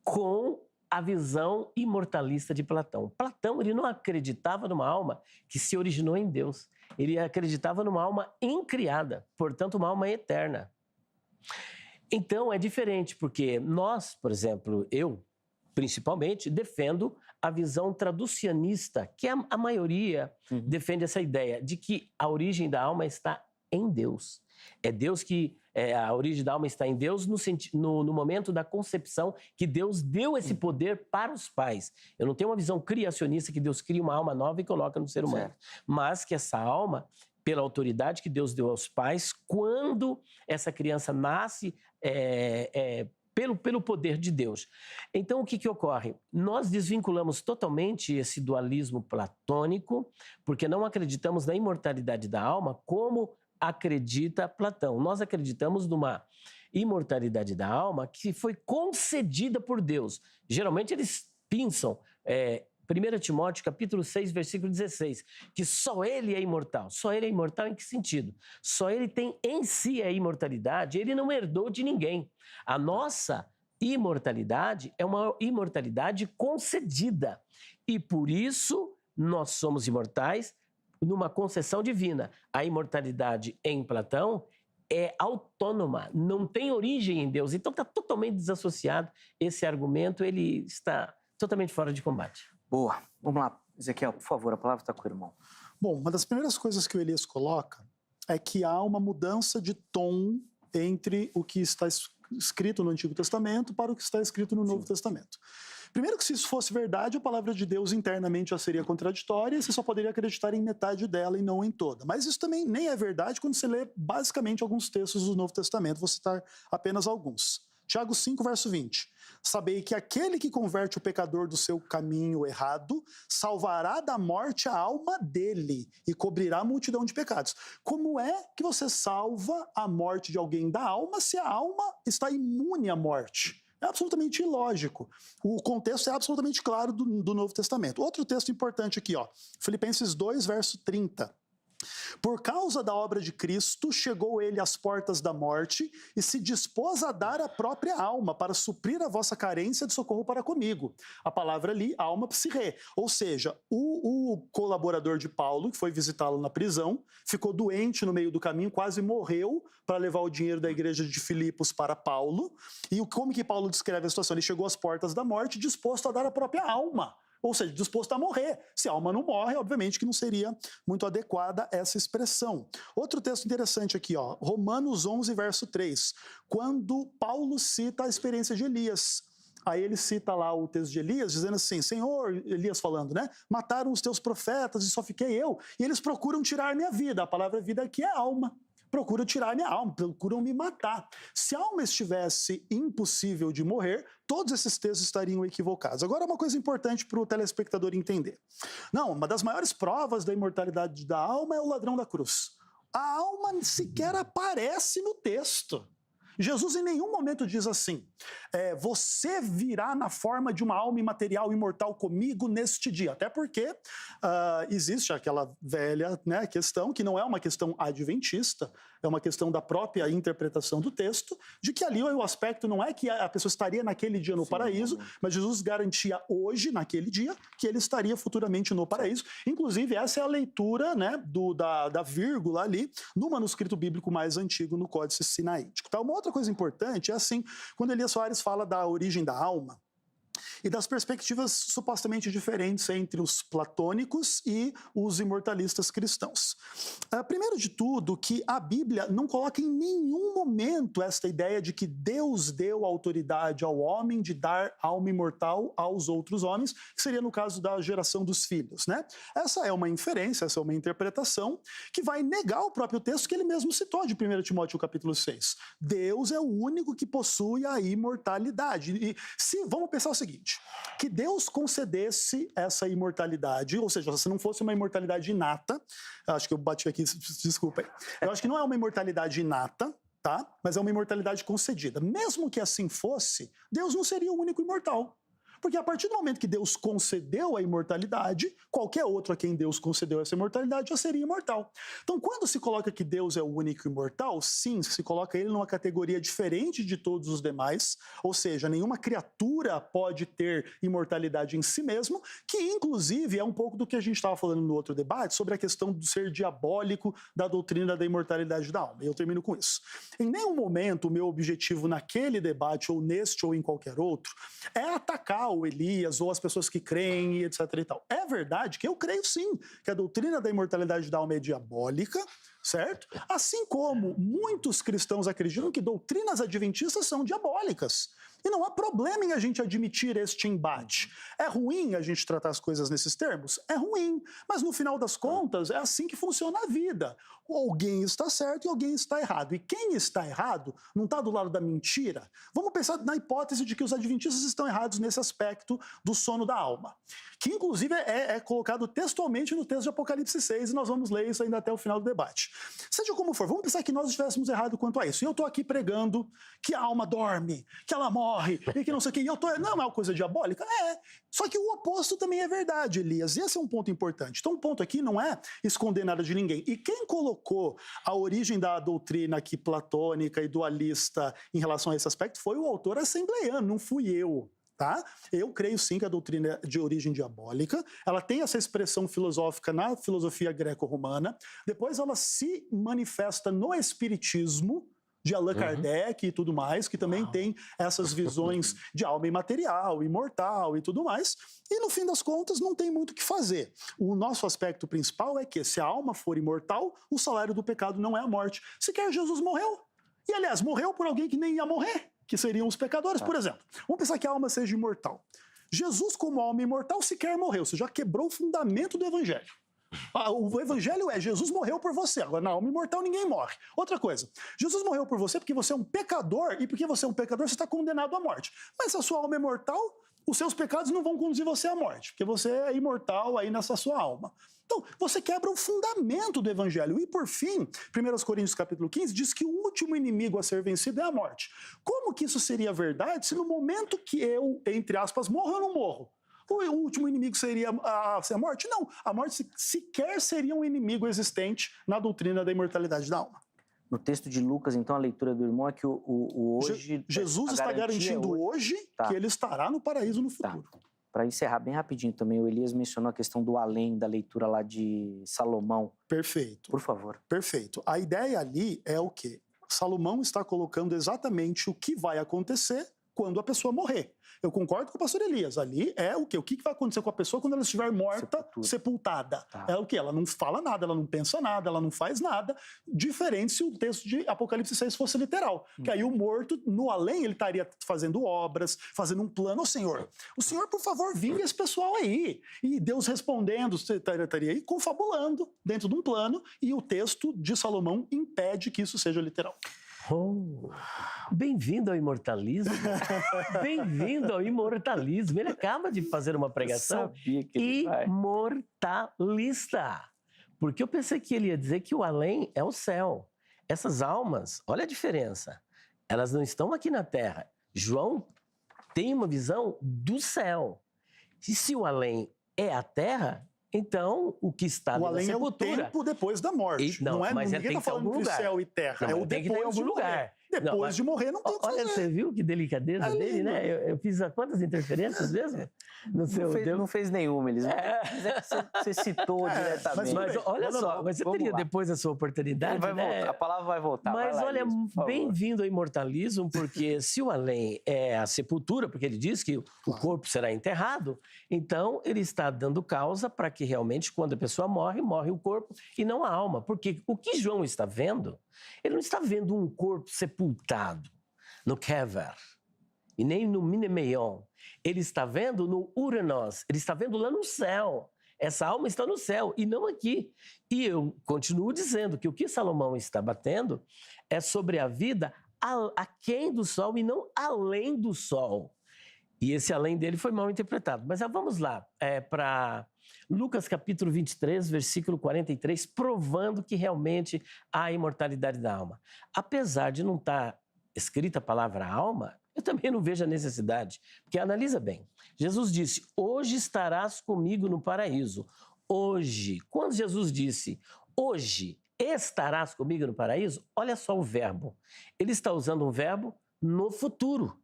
com a visão imortalista de Platão. Platão, ele não acreditava numa alma que se originou em Deus. Ele acreditava numa alma incriada, portanto, uma alma eterna. Então, é diferente, porque nós, por exemplo, eu, principalmente, defendo a visão traducianista, que a maioria defende essa ideia de que a origem da alma está em Deus. É Deus que... a origem da alma está em Deus no momento da concepção, que Deus deu esse poder para os pais. Eu não tenho uma visão criacionista que Deus cria uma alma nova e coloca no ser humano. Certo. Mas que essa alma, pela autoridade que Deus deu aos pais, quando essa criança nasce, pelo poder de Deus. Então, o que ocorre? Nós desvinculamos totalmente esse dualismo platônico, porque não acreditamos na imortalidade da alma como acredita Platão. Nós acreditamos numa imortalidade da alma que foi concedida por Deus. Geralmente eles pinçam 1 Timóteo capítulo 6, versículo 16, que só ele é imortal. Só ele é imortal em que sentido? Só ele tem em si a imortalidade, ele não herdou de ninguém. A nossa imortalidade é uma imortalidade concedida. E por isso nós somos imortais numa concessão divina. A imortalidade em Platão é autônoma, não tem origem em Deus. Então está totalmente desassociado. Esse argumento ele está totalmente fora de combate. Boa. Vamos lá, Ezequiel, por favor, a palavra está com o irmão. Bom, uma das primeiras coisas que o Elias coloca é que há uma mudança de tom entre o que está escrito no Antigo Testamento para o que está escrito no Novo Testamento. Primeiro que se isso fosse verdade, a palavra de Deus internamente já seria contraditória e você só poderia acreditar em metade dela e não em toda. Mas isso também nem é verdade quando você lê basicamente alguns textos do Novo Testamento, vou citar apenas alguns. Tiago 5, verso 20. Sabei que aquele que converte o pecador do seu caminho errado, salvará da morte a alma dele e cobrirá a multidão de pecados. Como é que você salva a morte de alguém da alma se a alma está imune à morte? É absolutamente ilógico. O contexto é absolutamente claro do Novo Testamento. Outro texto importante aqui, ó, Filipenses 2, verso 30. Por causa da obra de Cristo, chegou ele às portas da morte e se dispôs a dar a própria alma para suprir a vossa carência de socorro para comigo. A palavra ali, alma psirrê. Ou seja, o colaborador de Paulo, que foi visitá-lo na prisão, ficou doente no meio do caminho, quase morreu para levar o dinheiro da igreja de Filipos para Paulo. E como que Paulo descreve a situação? Ele chegou às portas da morte disposto a dar a própria alma. Ou seja, disposto a morrer. Se a alma não morre, obviamente que não seria muito adequada essa expressão. Outro texto interessante aqui, ó, Romanos 11, verso 3, quando Paulo cita a experiência de Elias. Aí ele cita lá o texto de Elias, dizendo assim, Senhor, Elias falando, né? Mataram os teus profetas e só fiquei eu. E eles procuram tirar minha vida. A palavra vida aqui é alma. Procuram tirar minha alma, procuram me matar. Se a alma estivesse impossível de morrer, todos esses textos estariam equivocados. Agora, uma coisa importante para o telespectador entender. Não, uma das maiores provas da imortalidade da alma é o ladrão da cruz. A alma sequer aparece no texto. Jesus em nenhum momento diz assim, você virá na forma de uma alma imaterial imortal comigo neste dia. Até porque existe aquela velha, né, questão, que não é uma questão adventista, é uma questão da própria interpretação do texto, de que ali o aspecto não é que a pessoa estaria naquele dia no paraíso, mas Jesus garantia hoje, naquele dia, que ele estaria futuramente no paraíso. Inclusive, essa é a leitura, né, da vírgula ali, no manuscrito bíblico mais antigo, no Códice Sinaítico. Tá? Uma outra coisa importante é assim, quando Elias Soares fala da origem da alma, e das perspectivas supostamente diferentes entre os platônicos e os imortalistas cristãos. Primeiro de tudo, que a Bíblia não coloca em nenhum momento esta ideia de que Deus deu autoridade ao homem de dar alma imortal aos outros homens, que seria no caso da geração dos filhos, né? Essa é uma inferência, essa é uma interpretação que vai negar o próprio texto que ele mesmo citou de 1 Timóteo capítulo 6. Deus é o único que possui a imortalidade. E vamos pensar o seguinte, que Deus concedesse essa imortalidade, ou seja, se não fosse uma imortalidade inata, acho que eu bati aqui, desculpa aí, eu acho que não é uma imortalidade inata, tá? Mas é uma imortalidade concedida. Mesmo que assim fosse, Deus não seria o único imortal. Porque a partir do momento que Deus concedeu a imortalidade, qualquer outro a quem Deus concedeu essa imortalidade já seria imortal. Então, quando se coloca que Deus é o único imortal, sim, se coloca ele numa categoria diferente de todos os demais, ou seja, nenhuma criatura pode ter imortalidade em si mesmo, que inclusive é um pouco do que a gente estava falando no outro debate, sobre a questão do ser diabólico da doutrina da imortalidade da alma. E eu termino com isso. Em nenhum momento o meu objetivo naquele debate, ou neste ou em qualquer outro, é atacar o Elias, ou as pessoas que creem, etc. e tal. É verdade que eu creio sim que a doutrina da imortalidade da alma é diabólica, certo? Assim como muitos cristãos acreditam que doutrinas adventistas são diabólicas. E não há problema em a gente admitir este embate. É ruim a gente tratar as coisas nesses termos? É ruim. Mas no final das contas, é assim que funciona a vida. Alguém está certo e alguém está errado. E quem está errado não está do lado da mentira. Vamos pensar na hipótese de que os adventistas estão errados nesse aspecto do sono da alma, que inclusive é colocado textualmente no texto de Apocalipse 6, e nós vamos ler isso ainda até o final do debate. Seja como for, vamos pensar que nós estivéssemos errados quanto a isso. E eu estou aqui pregando que a alma dorme, que ela morre, e que não sei o que. E eu tô, não é uma coisa diabólica? É. Só que o oposto também é verdade, Elias. E esse é um ponto importante. Então, o ponto aqui não é esconder nada de ninguém. E quem colocou a origem da doutrina aqui platônica e dualista em relação a esse aspecto foi o autor assembleiano, não fui eu. Tá? Eu creio sim que a doutrina é de origem diabólica, ela tem essa expressão filosófica na filosofia greco-romana, depois ela se manifesta no espiritismo, de Allan Kardec e tudo mais, que também tem essas visões de alma imaterial, imortal e tudo mais, e no fim das contas não tem muito o que fazer. O nosso aspecto principal é que se a alma for imortal, o salário do pecado não é a morte. Sequer Jesus morreu, e aliás, morreu por alguém que nem ia morrer, que seriam os pecadores, por exemplo. Vamos pensar que a alma seja imortal. Jesus, como alma imortal, sequer morreu, você já quebrou o fundamento do evangelho. O evangelho é, Jesus morreu por você. Agora, na alma imortal, ninguém morre. Outra coisa, Jesus morreu por você porque você é um pecador, e porque você é um pecador, você está condenado à morte. Mas a sua alma é mortal, os seus pecados não vão conduzir você à morte, porque você é imortal aí nessa sua alma. Então, você quebra o fundamento do evangelho. E, por fim, 1 Coríntios capítulo 15 diz que o último inimigo a ser vencido é a morte. Como que isso seria verdade se no momento que eu, entre aspas, morro, eu não morro? O último inimigo seria a morte? Não, a morte sequer seria um inimigo existente na doutrina da imortalidade da alma. No texto de Lucas, então, a leitura do irmão é que o hoje... Jesus está garantindo hoje que ele estará no paraíso no futuro. Tá. Para encerrar bem rapidinho também, o Elias mencionou a questão do além, da leitura lá de Salomão. Perfeito. Por favor. Perfeito. A ideia ali é o quê? Salomão está colocando exatamente o que vai acontecer quando a pessoa morrer. Eu concordo com o pastor Elias. Ali é o quê? O que vai acontecer com a pessoa quando ela estiver morta, sepultada? Tá. É o quê? Ela não fala nada, ela não pensa nada, ela não faz nada. Diferente se o texto de Apocalipse 6 fosse literal. Que aí o morto, no além, ele estaria fazendo obras, fazendo um plano. Ô Senhor, o Senhor, por favor, vingue esse pessoal aí. E Deus respondendo, estaria aí confabulando dentro de um plano, e o texto de Salomão impede que isso seja literal. Oh, bem-vindo ao imortalismo. Bem-vindo ao imortalismo. Ele acaba de fazer uma pregação imortalista. Porque eu pensei que ele ia dizer que o além é o céu. Essas almas, olha a diferença. Elas não estão aqui na terra. João tem uma visão do céu. E se o além é a terra, então o que está o ali além na sepultura... é o tempo depois da morte. Não é, mas ninguém está falando de céu e terra. Não, é o depois de morrer. Depois de morrer não tem o que fazer. Olha, você viu que delicadeza dele, né? Eu fiz quantas interferências mesmo? Não fez nenhuma, eles. Você citou diretamente. Mas olha só, mas você teria depois a sua oportunidade, né? A palavra vai voltar. Mas olha, bem-vindo ao imortalismo, porque se o além é a sepultura, porque ele diz que o corpo será enterrado, então ele está dando causa para que realmente, quando a pessoa morre, morre o corpo e não a alma. Porque o que João está vendo, ele não está vendo um corpo sepultado no Kever e nem no Minemeion. Ele está vendo no Uranos, ele está vendo lá no céu. Essa alma está no céu e não aqui. E eu continuo dizendo que o que Salomão está batendo é sobre a vida aquém do sol e não além do sol. E esse além dele foi mal interpretado. Mas vamos lá, para Lucas capítulo 23, versículo 43, provando que realmente há imortalidade da alma. Apesar de não estar escrita a palavra alma, eu também não vejo a necessidade, porque analisa bem. Jesus disse, hoje estarás comigo no paraíso. Hoje, quando Jesus disse, hoje estarás comigo no paraíso, olha só o verbo. Ele está usando um verbo no futuro.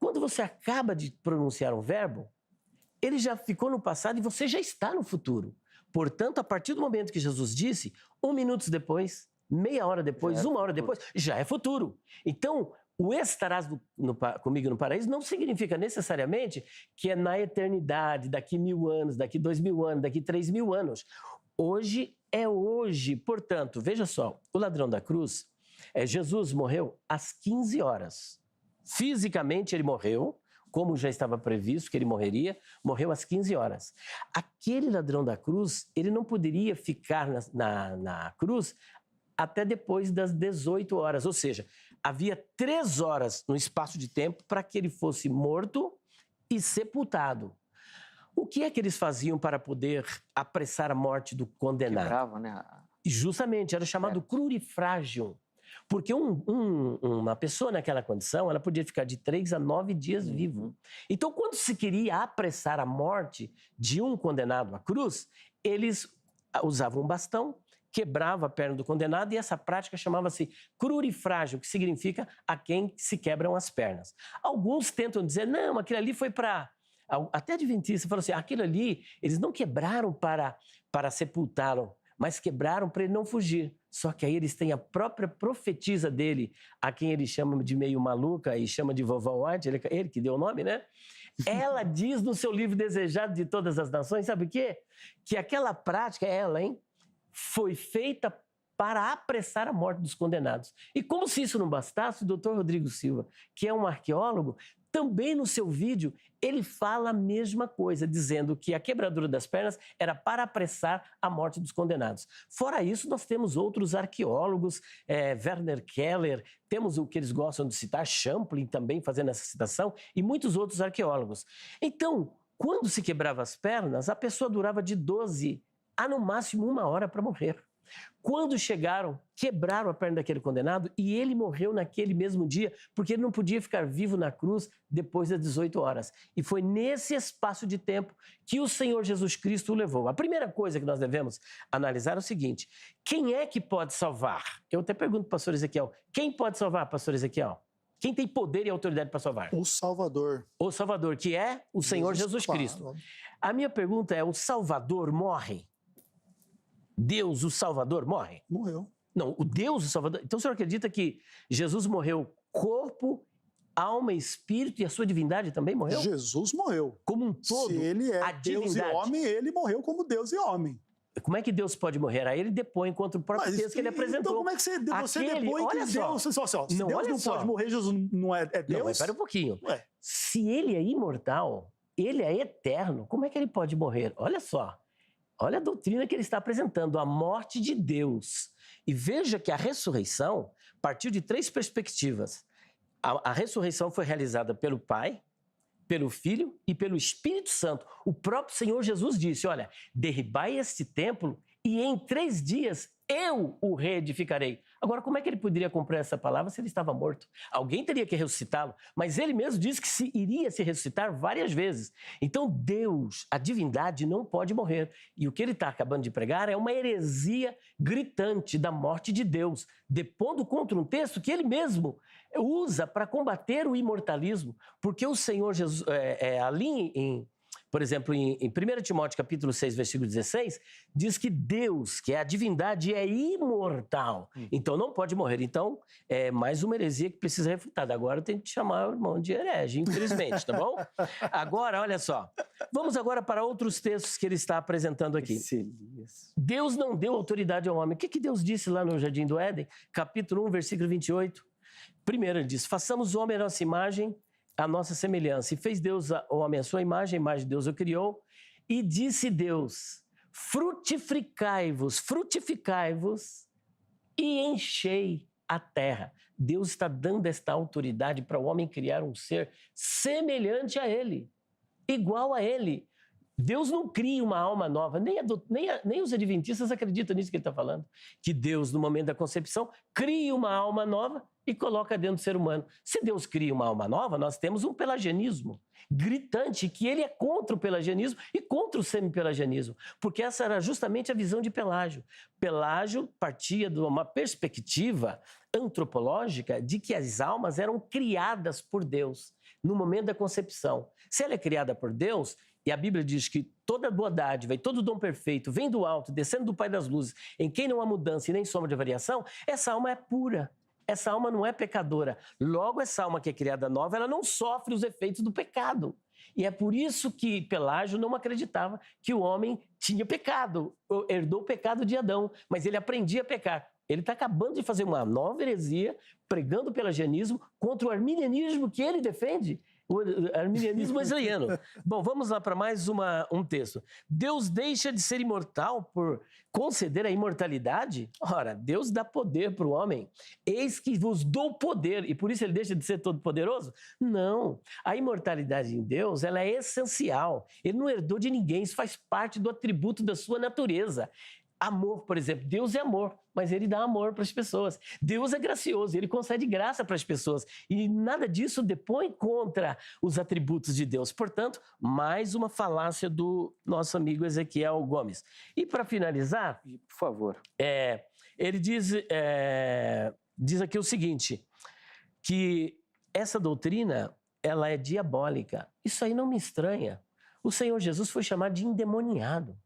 Quando você acaba de pronunciar um verbo, ele já ficou no passado e você já está no futuro. Portanto, a partir do momento que Jesus disse, 1 minuto depois, meia hora depois, 1 hora depois, já é futuro. Então, o estarás comigo no paraíso não significa necessariamente que é na eternidade, daqui 1000 anos, daqui 2000 anos, daqui 3000 anos. Hoje é hoje. Portanto, veja só, o ladrão da cruz, Jesus morreu às 15 horas. Fisicamente ele morreu, como já estava previsto que ele morreria, morreu às 15 horas. Aquele ladrão da cruz, ele não poderia ficar na cruz até depois das 18 horas, ou seja, havia 3 horas no espaço de tempo para que ele fosse morto e sepultado. O que é que eles faziam para poder apressar a morte do condenado? Quebrava, né? Justamente, era chamado crurifrágio. Porque uma pessoa naquela condição, ela podia ficar de 3 a 9 dias vivo. Então, quando se queria apressar a morte de um condenado à cruz, eles usavam um bastão, quebrava a perna do condenado e essa prática chamava-se crurifrágio, que significa a quem se quebram as pernas. Alguns tentam dizer, não, aquilo ali foi para... Até adventista falou assim, aquilo ali, eles não quebraram para sepultá-lo, mas quebraram para ele não fugir. Só que aí eles têm a própria profetisa dele, a quem eles chamam de meio maluca e chama de vovó White, ele que deu o nome, né? Ela diz no seu livro Desejado de Todas as Nações, sabe o quê? Que aquela prática, foi feita para apressar a morte dos condenados. E como se isso não bastasse, o doutor Rodrigo Silva, que é um arqueólogo, também no seu vídeo, ele fala a mesma coisa, dizendo que a quebradura das pernas era para apressar a morte dos condenados. Fora isso, nós temos outros arqueólogos, Werner Keller, temos o que eles gostam de citar, Champlin também fazendo essa citação, e muitos outros arqueólogos. Então, quando se quebrava as pernas, a pessoa durava de 12 a no máximo 1 hora para morrer. Quando chegaram, quebraram a perna daquele condenado e ele morreu naquele mesmo dia, porque ele não podia ficar vivo na cruz depois das 18 horas. E foi nesse espaço de tempo que o Senhor Jesus Cristo o levou. A primeira coisa que nós devemos analisar é o seguinte: quem é que pode salvar? Eu até pergunto para o pastor Ezequiel, quem pode salvar, pastor Ezequiel? Quem tem poder e autoridade para salvar? O Salvador. O Salvador, que é o Senhor Jesus Cristo. Claro. A minha pergunta é, o Salvador morre? Deus, o Salvador, morre? Morreu. Não, o Deus, o Salvador... Então o senhor acredita que Jesus morreu corpo, alma, espírito e a sua divindade também morreu? Jesus morreu. Como um todo, Se ele é a Deus divindade. e homem, ele morreu como Deus e homem. Como é que Deus pode morrer? Aí ele depõe contra o próprio texto que ele apresentou. Então como é que você depõe que Deus... Se Não, Deus não pode morrer, Jesus não é Deus? Não, mas espera um pouquinho. Ué. Se ele é imortal, ele é eterno, como é que ele pode morrer? Olha só. Olha a doutrina que ele está apresentando, a morte de Deus. E veja que a ressurreição partiu de 3 perspectivas. A ressurreição foi realizada pelo Pai, pelo Filho e pelo Espírito Santo. O próprio Senhor Jesus disse, olha, derribai este templo e em 3 dias eu o reedificarei. Agora, como é que ele poderia cumprir essa palavra se ele estava morto? Alguém teria que ressuscitá-lo, mas ele mesmo disse que iria se ressuscitar várias vezes. Então, Deus, a divindade, não pode morrer. E o que ele está acabando de pregar é uma heresia gritante da morte de Deus, depondo contra um texto que ele mesmo usa para combater o imortalismo, porque o Senhor Jesus, por exemplo, em 1 Timóteo capítulo 6, versículo 16, diz que Deus, que é a divindade, é imortal. Então não pode morrer. Então, é mais uma heresia que precisa ser refutada. Agora eu tenho que chamar o irmão de herege, infelizmente, tá bom? Agora, olha só. Vamos agora para outros textos que ele está apresentando aqui. Deus não deu autoridade ao homem. O que Deus disse lá no Jardim do Éden? Capítulo 1, versículo 28. Primeiro ele diz, façamos o homem a nossa imagem, a nossa semelhança. E fez Deus o homem a sua imagem, a imagem de Deus o criou. E disse Deus, frutificai-vos e enchei a terra. Deus está dando esta autoridade para o homem criar um ser semelhante a ele, igual a ele. Deus não cria uma alma nova, nem os adventistas acreditam nisso que ele está falando. Que Deus, no momento da concepção, cria uma alma nova e coloca dentro do ser humano. Se Deus cria uma alma nova, nós temos um pelagianismo gritante, que ele é contra o pelagianismo e contra o semipelagianismo, porque essa era justamente a visão de Pelágio. Pelágio partia de uma perspectiva antropológica de que as almas eram criadas por Deus no momento da concepção. Se ela é criada por Deus, e a Bíblia diz que toda boa dádiva e todo dom perfeito vem do alto, descendo do Pai das luzes, em quem não há mudança e nem sombra de variação, essa alma é pura. Essa alma não é pecadora. Logo, essa alma que é criada nova, ela não sofre os efeitos do pecado. E é por isso que Pelágio não acreditava que o homem tinha pecado, herdou o pecado de Adão, mas ele aprendia a pecar. Ele está acabando de fazer uma nova heresia, pregando o pelagianismo contra o arminianismo que ele defende. O arminianismo wesleyano. Bom, vamos lá para mais um texto. Deus deixa de ser imortal por conceder a imortalidade? Ora, Deus dá poder para o homem. Eis que vos dou poder. E por isso ele deixa de ser todo-poderoso? Não. A imortalidade em Deus, ela é essencial. Ele não herdou de ninguém. Isso faz parte do atributo da sua natureza. Amor, por exemplo. Deus é amor, mas ele dá amor para as pessoas. Deus é gracioso, ele concede graça para as pessoas. E nada disso depõe contra os atributos de Deus. Portanto, mais uma falácia do nosso amigo Ezequiel Gomes. E para finalizar, por favor, ele diz aqui o seguinte, que essa doutrina, ela é diabólica. Isso aí não me estranha. O Senhor Jesus foi chamado de endemoniado.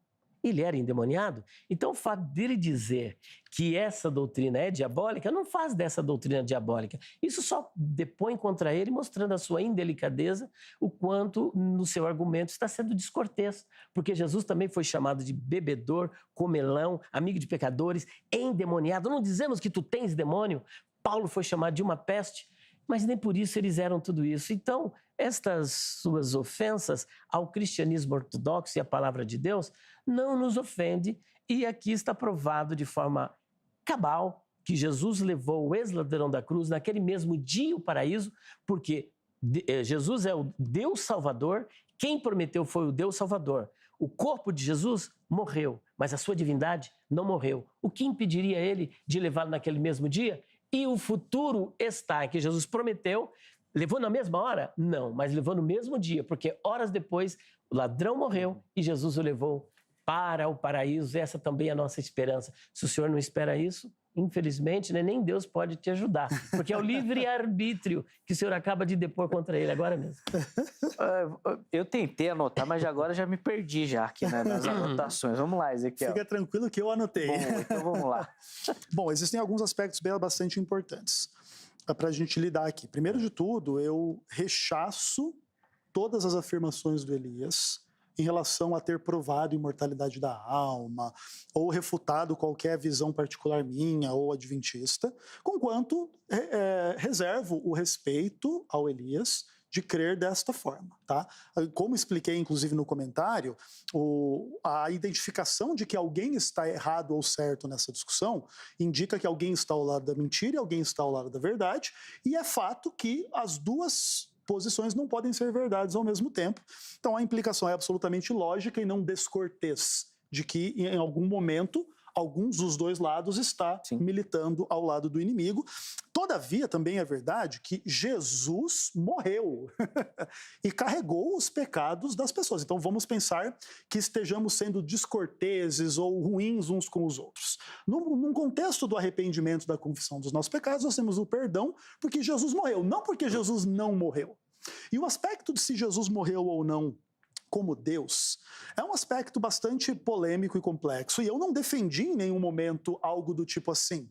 Ele era endemoniado? Então o fato dele dizer que essa doutrina é diabólica não faz dessa doutrina diabólica. Isso só depõe contra ele, mostrando a sua indelicadeza, o quanto no seu argumento está sendo descortês. Porque Jesus também foi chamado de bebedor, comelão, amigo de pecadores, endemoniado. Não dizemos que tu tens demônio? Paulo foi chamado de uma peste, mas nem por isso eles eram tudo isso. Então, estas suas ofensas ao cristianismo ortodoxo e à palavra de Deus não nos ofende, e aqui está provado de forma cabal que Jesus levou o ex-ladrão da cruz naquele mesmo dia ao paraíso, porque Jesus é o Deus Salvador, quem prometeu foi o Deus Salvador. O corpo de Jesus morreu, mas a sua divindade não morreu. O que impediria ele de levá-lo naquele mesmo dia? E o futuro está, que Jesus prometeu. Levou na mesma hora? Não, mas levou no mesmo dia, porque horas depois o ladrão morreu e Jesus o levou para o paraíso. Essa também é a nossa esperança. Se o Senhor não espera isso, infelizmente, né, nem Deus pode te ajudar, porque é o livre-arbítrio que o Senhor acaba de depor contra ele agora mesmo. Eu tentei anotar, mas agora já me perdi já aqui, né, nas anotações. Vamos lá, Ezequiel. Fica tranquilo que eu anotei. Bom, então vamos lá. Bom, existem alguns aspectos bastante importantes para a gente lidar aqui. Primeiro de tudo, eu rechaço todas as afirmações do Elias em relação a ter provado a imortalidade da alma, ou refutado qualquer visão particular minha ou adventista, conquanto reservo o respeito ao Elias de crer desta forma, tá? Como expliquei, inclusive, no comentário, a identificação de que alguém está errado ou certo nessa discussão indica que alguém está ao lado da mentira e alguém está ao lado da verdade, e é fato que as duas posições não podem ser verdades ao mesmo tempo. Então a implicação é absolutamente lógica e não descortês de que em algum momento alguns dos dois lados está militando ao lado do inimigo. Todavia, também é verdade que Jesus morreu e carregou os pecados das pessoas. Então vamos pensar que estejamos sendo descorteses ou ruins uns com os outros. Num contexto do arrependimento, da confissão dos nossos pecados, nós temos o perdão porque Jesus morreu, não porque Jesus não morreu. E o aspecto de se Jesus morreu ou não como Deus é um aspecto bastante polêmico e complexo, e eu não defendi em nenhum momento algo do tipo assim: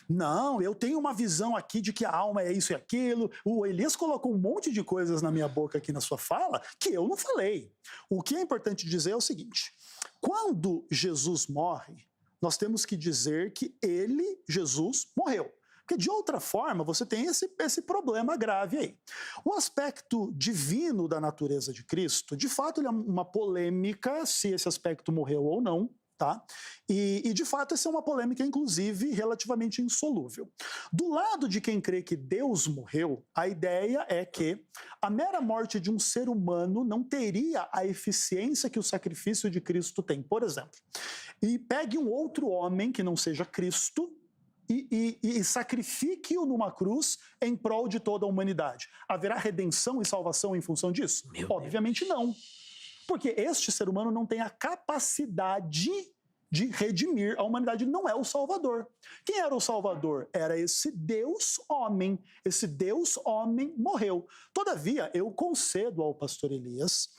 não, eu tenho uma visão aqui de que a alma é isso e aquilo. O Elias colocou um monte de coisas na minha boca aqui na sua fala que eu não falei. O que é importante dizer é o seguinte: quando Jesus morre, nós temos que dizer que ele, Jesus, morreu. Porque de outra forma você tem esse problema grave aí. O aspecto divino da natureza de Cristo, de fato, ele é uma polêmica se esse aspecto morreu ou não, tá? E de fato essa é uma polêmica, inclusive, relativamente insolúvel. Do lado de quem crê que Deus morreu, a ideia é que a mera morte de um ser humano não teria a eficiência que o sacrifício de Cristo tem. Por exemplo, e pegue um outro homem que não seja Cristo e sacrifique-o numa cruz em prol de toda a humanidade. Haverá redenção e salvação em função disso? Obviamente não. Porque este ser humano não tem a capacidade de redimir a humanidade, não é o Salvador. Quem era o Salvador? Era esse Deus homem. Esse Deus homem morreu. Todavia, eu concedo ao pastor Elias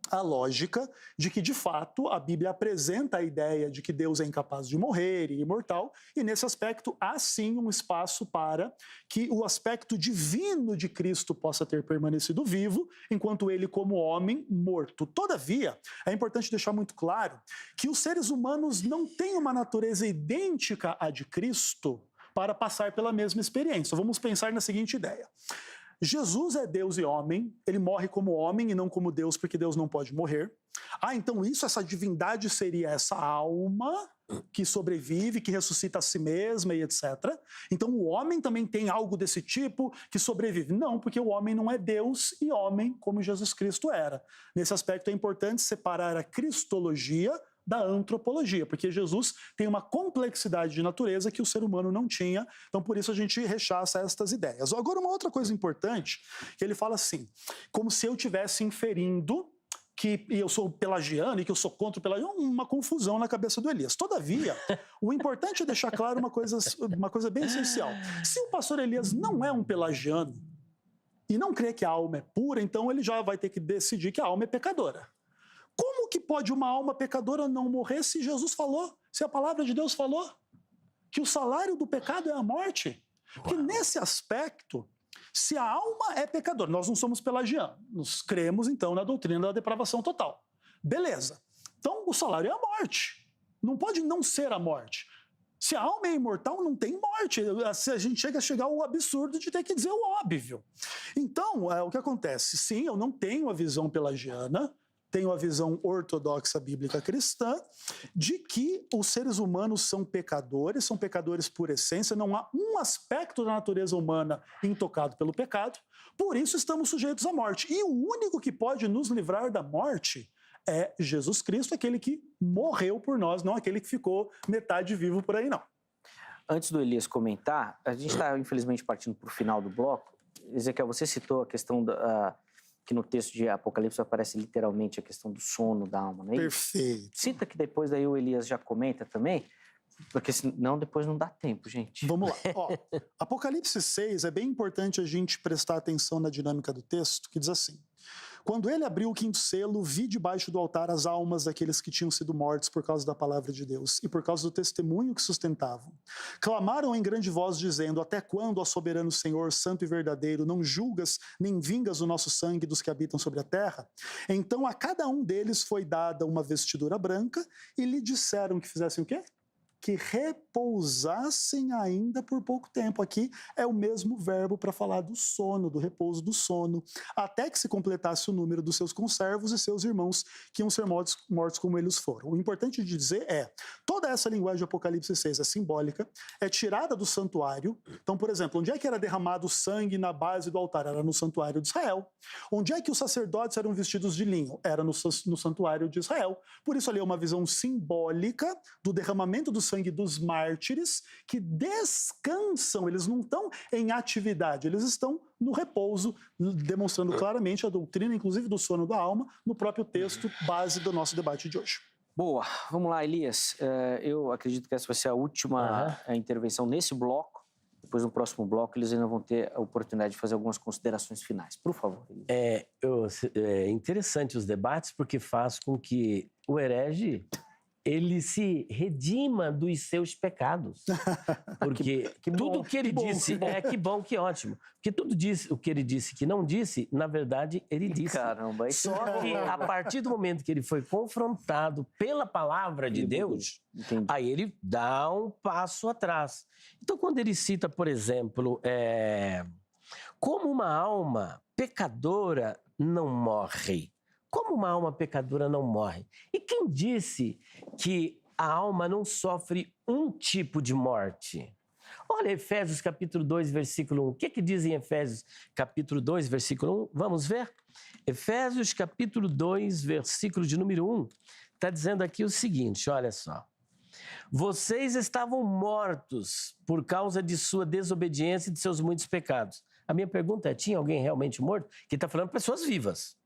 a lógica de que, de fato, a Bíblia apresenta a ideia de que Deus é incapaz de morrer e imortal, e nesse aspecto há sim um espaço para que o aspecto divino de Cristo possa ter permanecido vivo, enquanto ele, como homem, morto. Todavia, é importante deixar muito claro que os seres humanos não têm uma natureza idêntica à de Cristo para passar pela mesma experiência. Vamos pensar na seguinte ideia: Jesus é Deus e homem, ele morre como homem e não como Deus, porque Deus não pode morrer. Então essa divindade seria essa alma que sobrevive, que ressuscita a si mesma e etc. Então o homem também tem algo desse tipo que sobrevive. Não, porque o homem não é Deus e homem como Jesus Cristo era. Nesse aspecto é importante separar a cristologia da antropologia, porque Jesus tem uma complexidade de natureza que o ser humano não tinha, então por isso a gente rechaça estas ideias. Agora, uma outra coisa importante, que ele fala assim, como se eu estivesse inferindo que eu sou pelagiano e que eu sou contra o pelagiano, uma confusão na cabeça do Elias. Todavia, o importante é deixar claro uma coisa bem essencial. Se o pastor Elias não é um pelagiano e não crê que a alma é pura, então ele já vai ter que decidir que a alma é pecadora. Como que pode uma alma pecadora não morrer se Jesus falou, se a palavra de Deus falou que o salário do pecado é a morte? Porque nesse aspecto, se a alma é pecadora, nós não somos pelagianos, nós cremos então na doutrina da depravação total. Beleza. Então o salário é a morte. Não pode não ser a morte. Se a alma é imortal, não tem morte. A gente chega a chegar ao absurdo de ter que dizer o óbvio. Então, o que acontece? Sim, eu não tenho a visão pelagiana, tenho a visão ortodoxa bíblica cristã, de que os seres humanos são pecadores por essência, não há um aspecto da natureza humana intocado pelo pecado, por isso estamos sujeitos à morte. E o único que pode nos livrar da morte é Jesus Cristo, aquele que morreu por nós, não aquele que ficou metade vivo por aí, não. Antes do Elias comentar, a gente está, infelizmente, partindo para o final do bloco. Ezequiel, você citou a questão que no texto de Apocalipse aparece literalmente a questão do sono da alma, não é isso? Perfeito. Cita que depois daí o Elias já comenta também, porque senão depois não dá tempo, gente. Vamos lá. Apocalipse 6, é bem importante a gente prestar atenção na dinâmica do texto, que diz assim: quando ele abriu o quinto selo, vi debaixo do altar as almas daqueles que tinham sido mortos por causa da palavra de Deus e por causa do testemunho que sustentavam. Clamaram em grande voz, dizendo: até quando, ó soberano Senhor, santo e verdadeiro, não julgas nem vingas o nosso sangue dos que habitam sobre a terra? Então a cada um deles foi dada uma vestidura branca e lhe disseram que fizessem o quê? Que repousassem ainda por pouco tempo. Aqui é o mesmo verbo para falar do sono, do repouso do sono, até que se completasse o número dos seus conservos e seus irmãos que iam ser mortos como eles foram. O importante de dizer é, toda essa linguagem de Apocalipse 6 é simbólica, é tirada do santuário. Então, por exemplo, onde é que era derramado sangue na base do altar? Era no santuário de Israel. Onde é que os sacerdotes eram vestidos de linho? Era no santuário de Israel. Por isso ali é uma visão simbólica do derramamento do sangue dos mártires que descansam, eles não estão em atividade, eles estão no repouso, demonstrando claramente a doutrina, inclusive do sono da alma, no próprio texto base do nosso debate de hoje. Boa, vamos lá, Elias. Eu acredito que essa vai ser a última intervenção nesse bloco. Depois, no próximo bloco, eles ainda vão ter a oportunidade de fazer algumas considerações finais. Por favor, Elias. É interessante os debates porque faz com que o herege ele se redima dos seus pecados. Porque tudo o que ele disse... que bom, que ótimo. Porque tudo o que ele disse que não disse, na verdade, ele disse. Caramba, isso Só que a partir do momento que ele foi confrontado pela palavra de Deus, aí ele dá um passo atrás. Então, quando ele cita, por exemplo, como uma alma pecadora não morre. Como uma alma pecadora não morre? E quem disse que a alma não sofre um tipo de morte? Olha Efésios capítulo 2, versículo 1. O que diz em Efésios capítulo 2, versículo 1? Vamos ver? Efésios capítulo 2, versículo de número 1. Está dizendo aqui o seguinte, olha só. Vocês estavam mortos por causa de sua desobediência e de seus muitos pecados. A minha pergunta é, tinha alguém realmente morto? Que está falando de pessoas vivas.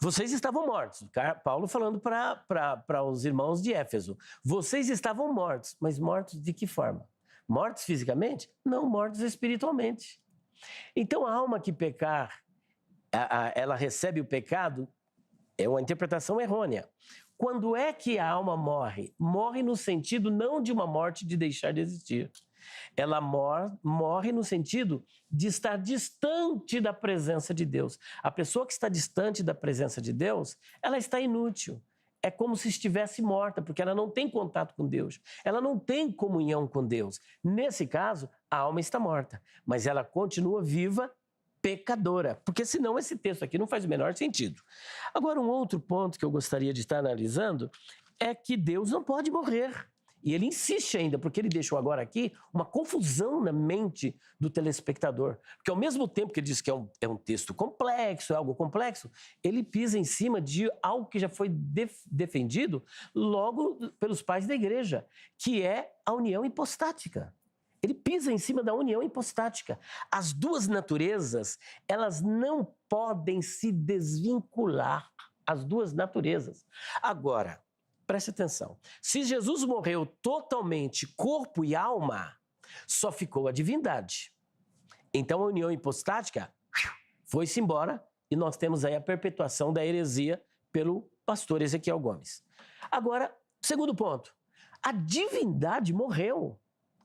Vocês estavam mortos. Paulo falando para os irmãos de Éfeso. Vocês estavam mortos. Mas mortos de que forma? Mortos fisicamente? Não, mortos espiritualmente. Então, a alma que pecar, ela recebe o pecado, é uma interpretação errônea. Quando é que a alma morre? Morre no sentido não de uma morte de deixar de existir. Ela morre no sentido de estar distante da presença de Deus. A pessoa que está distante da presença de Deus, ela está inútil. É como se estivesse morta, porque ela não tem contato com Deus. Ela não tem comunhão com Deus. Nesse caso, a alma está morta, mas ela continua viva, pecadora. Porque senão esse texto aqui não faz o menor sentido. Agora, um outro ponto que eu gostaria de estar analisando é que Deus não pode morrer. E ele insiste ainda, porque ele deixou agora aqui uma confusão na mente do telespectador. Porque ao mesmo tempo que ele diz que é um texto complexo, é algo complexo, ele pisa em cima de algo que já foi defendido logo pelos pais da igreja, que é a união hipostática. Ele pisa em cima da união hipostática. As duas naturezas, elas não podem se desvincular, as duas naturezas. Agora, preste atenção. Se Jesus morreu totalmente corpo e alma, só ficou a divindade. Então a união hipostática foi-se embora e nós temos aí a perpetuação da heresia pelo pastor Ezequiel Gomes. Agora, segundo ponto, a divindade morreu.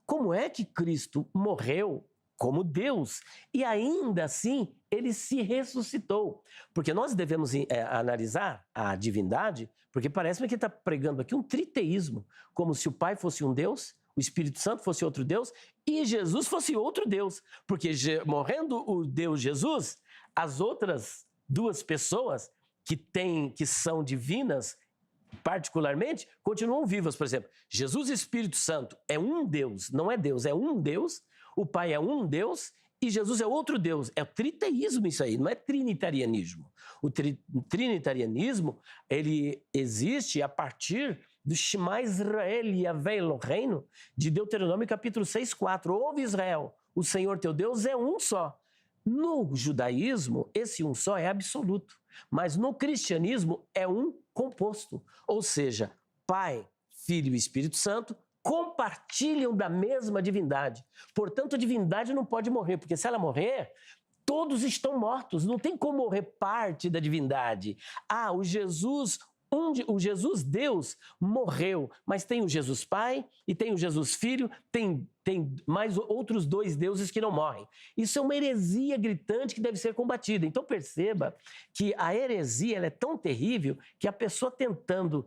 Como é que Cristo morreu como Deus. E ainda assim, ele se ressuscitou. Porque nós devemos analisar a divindade, porque parece-me que está pregando aqui um triteísmo, como se o Pai fosse um Deus, o Espírito Santo fosse outro Deus e Jesus fosse outro Deus. Porque morrendo o Deus Jesus, as outras duas pessoas que são divinas, particularmente, continuam vivas. Por exemplo, Jesus e Espírito Santo é um Deus, não é Deus, é um Deus. O Pai é um Deus e Jesus é outro Deus. É o triteísmo isso aí, não é trinitarianismo. O trinitarianismo, ele existe a partir do Shema Israel Yahvé Eloheinu, de Deuteronômio capítulo 6:4. Ouve Israel, o Senhor teu Deus é um só. No judaísmo, esse um só é absoluto, mas no cristianismo é um composto. Ou seja, Pai, Filho e Espírito Santo compartilham da mesma divindade. Portanto, a divindade não pode morrer, porque se ela morrer, todos estão mortos. Não tem como morrer parte da divindade. O Jesus Deus morreu, mas tem o Jesus Pai e tem o Jesus Filho, tem mais outros dois deuses que não morrem. Isso é uma heresia gritante que deve ser combatida. Então perceba que a heresia ela é tão terrível que a pessoa tentando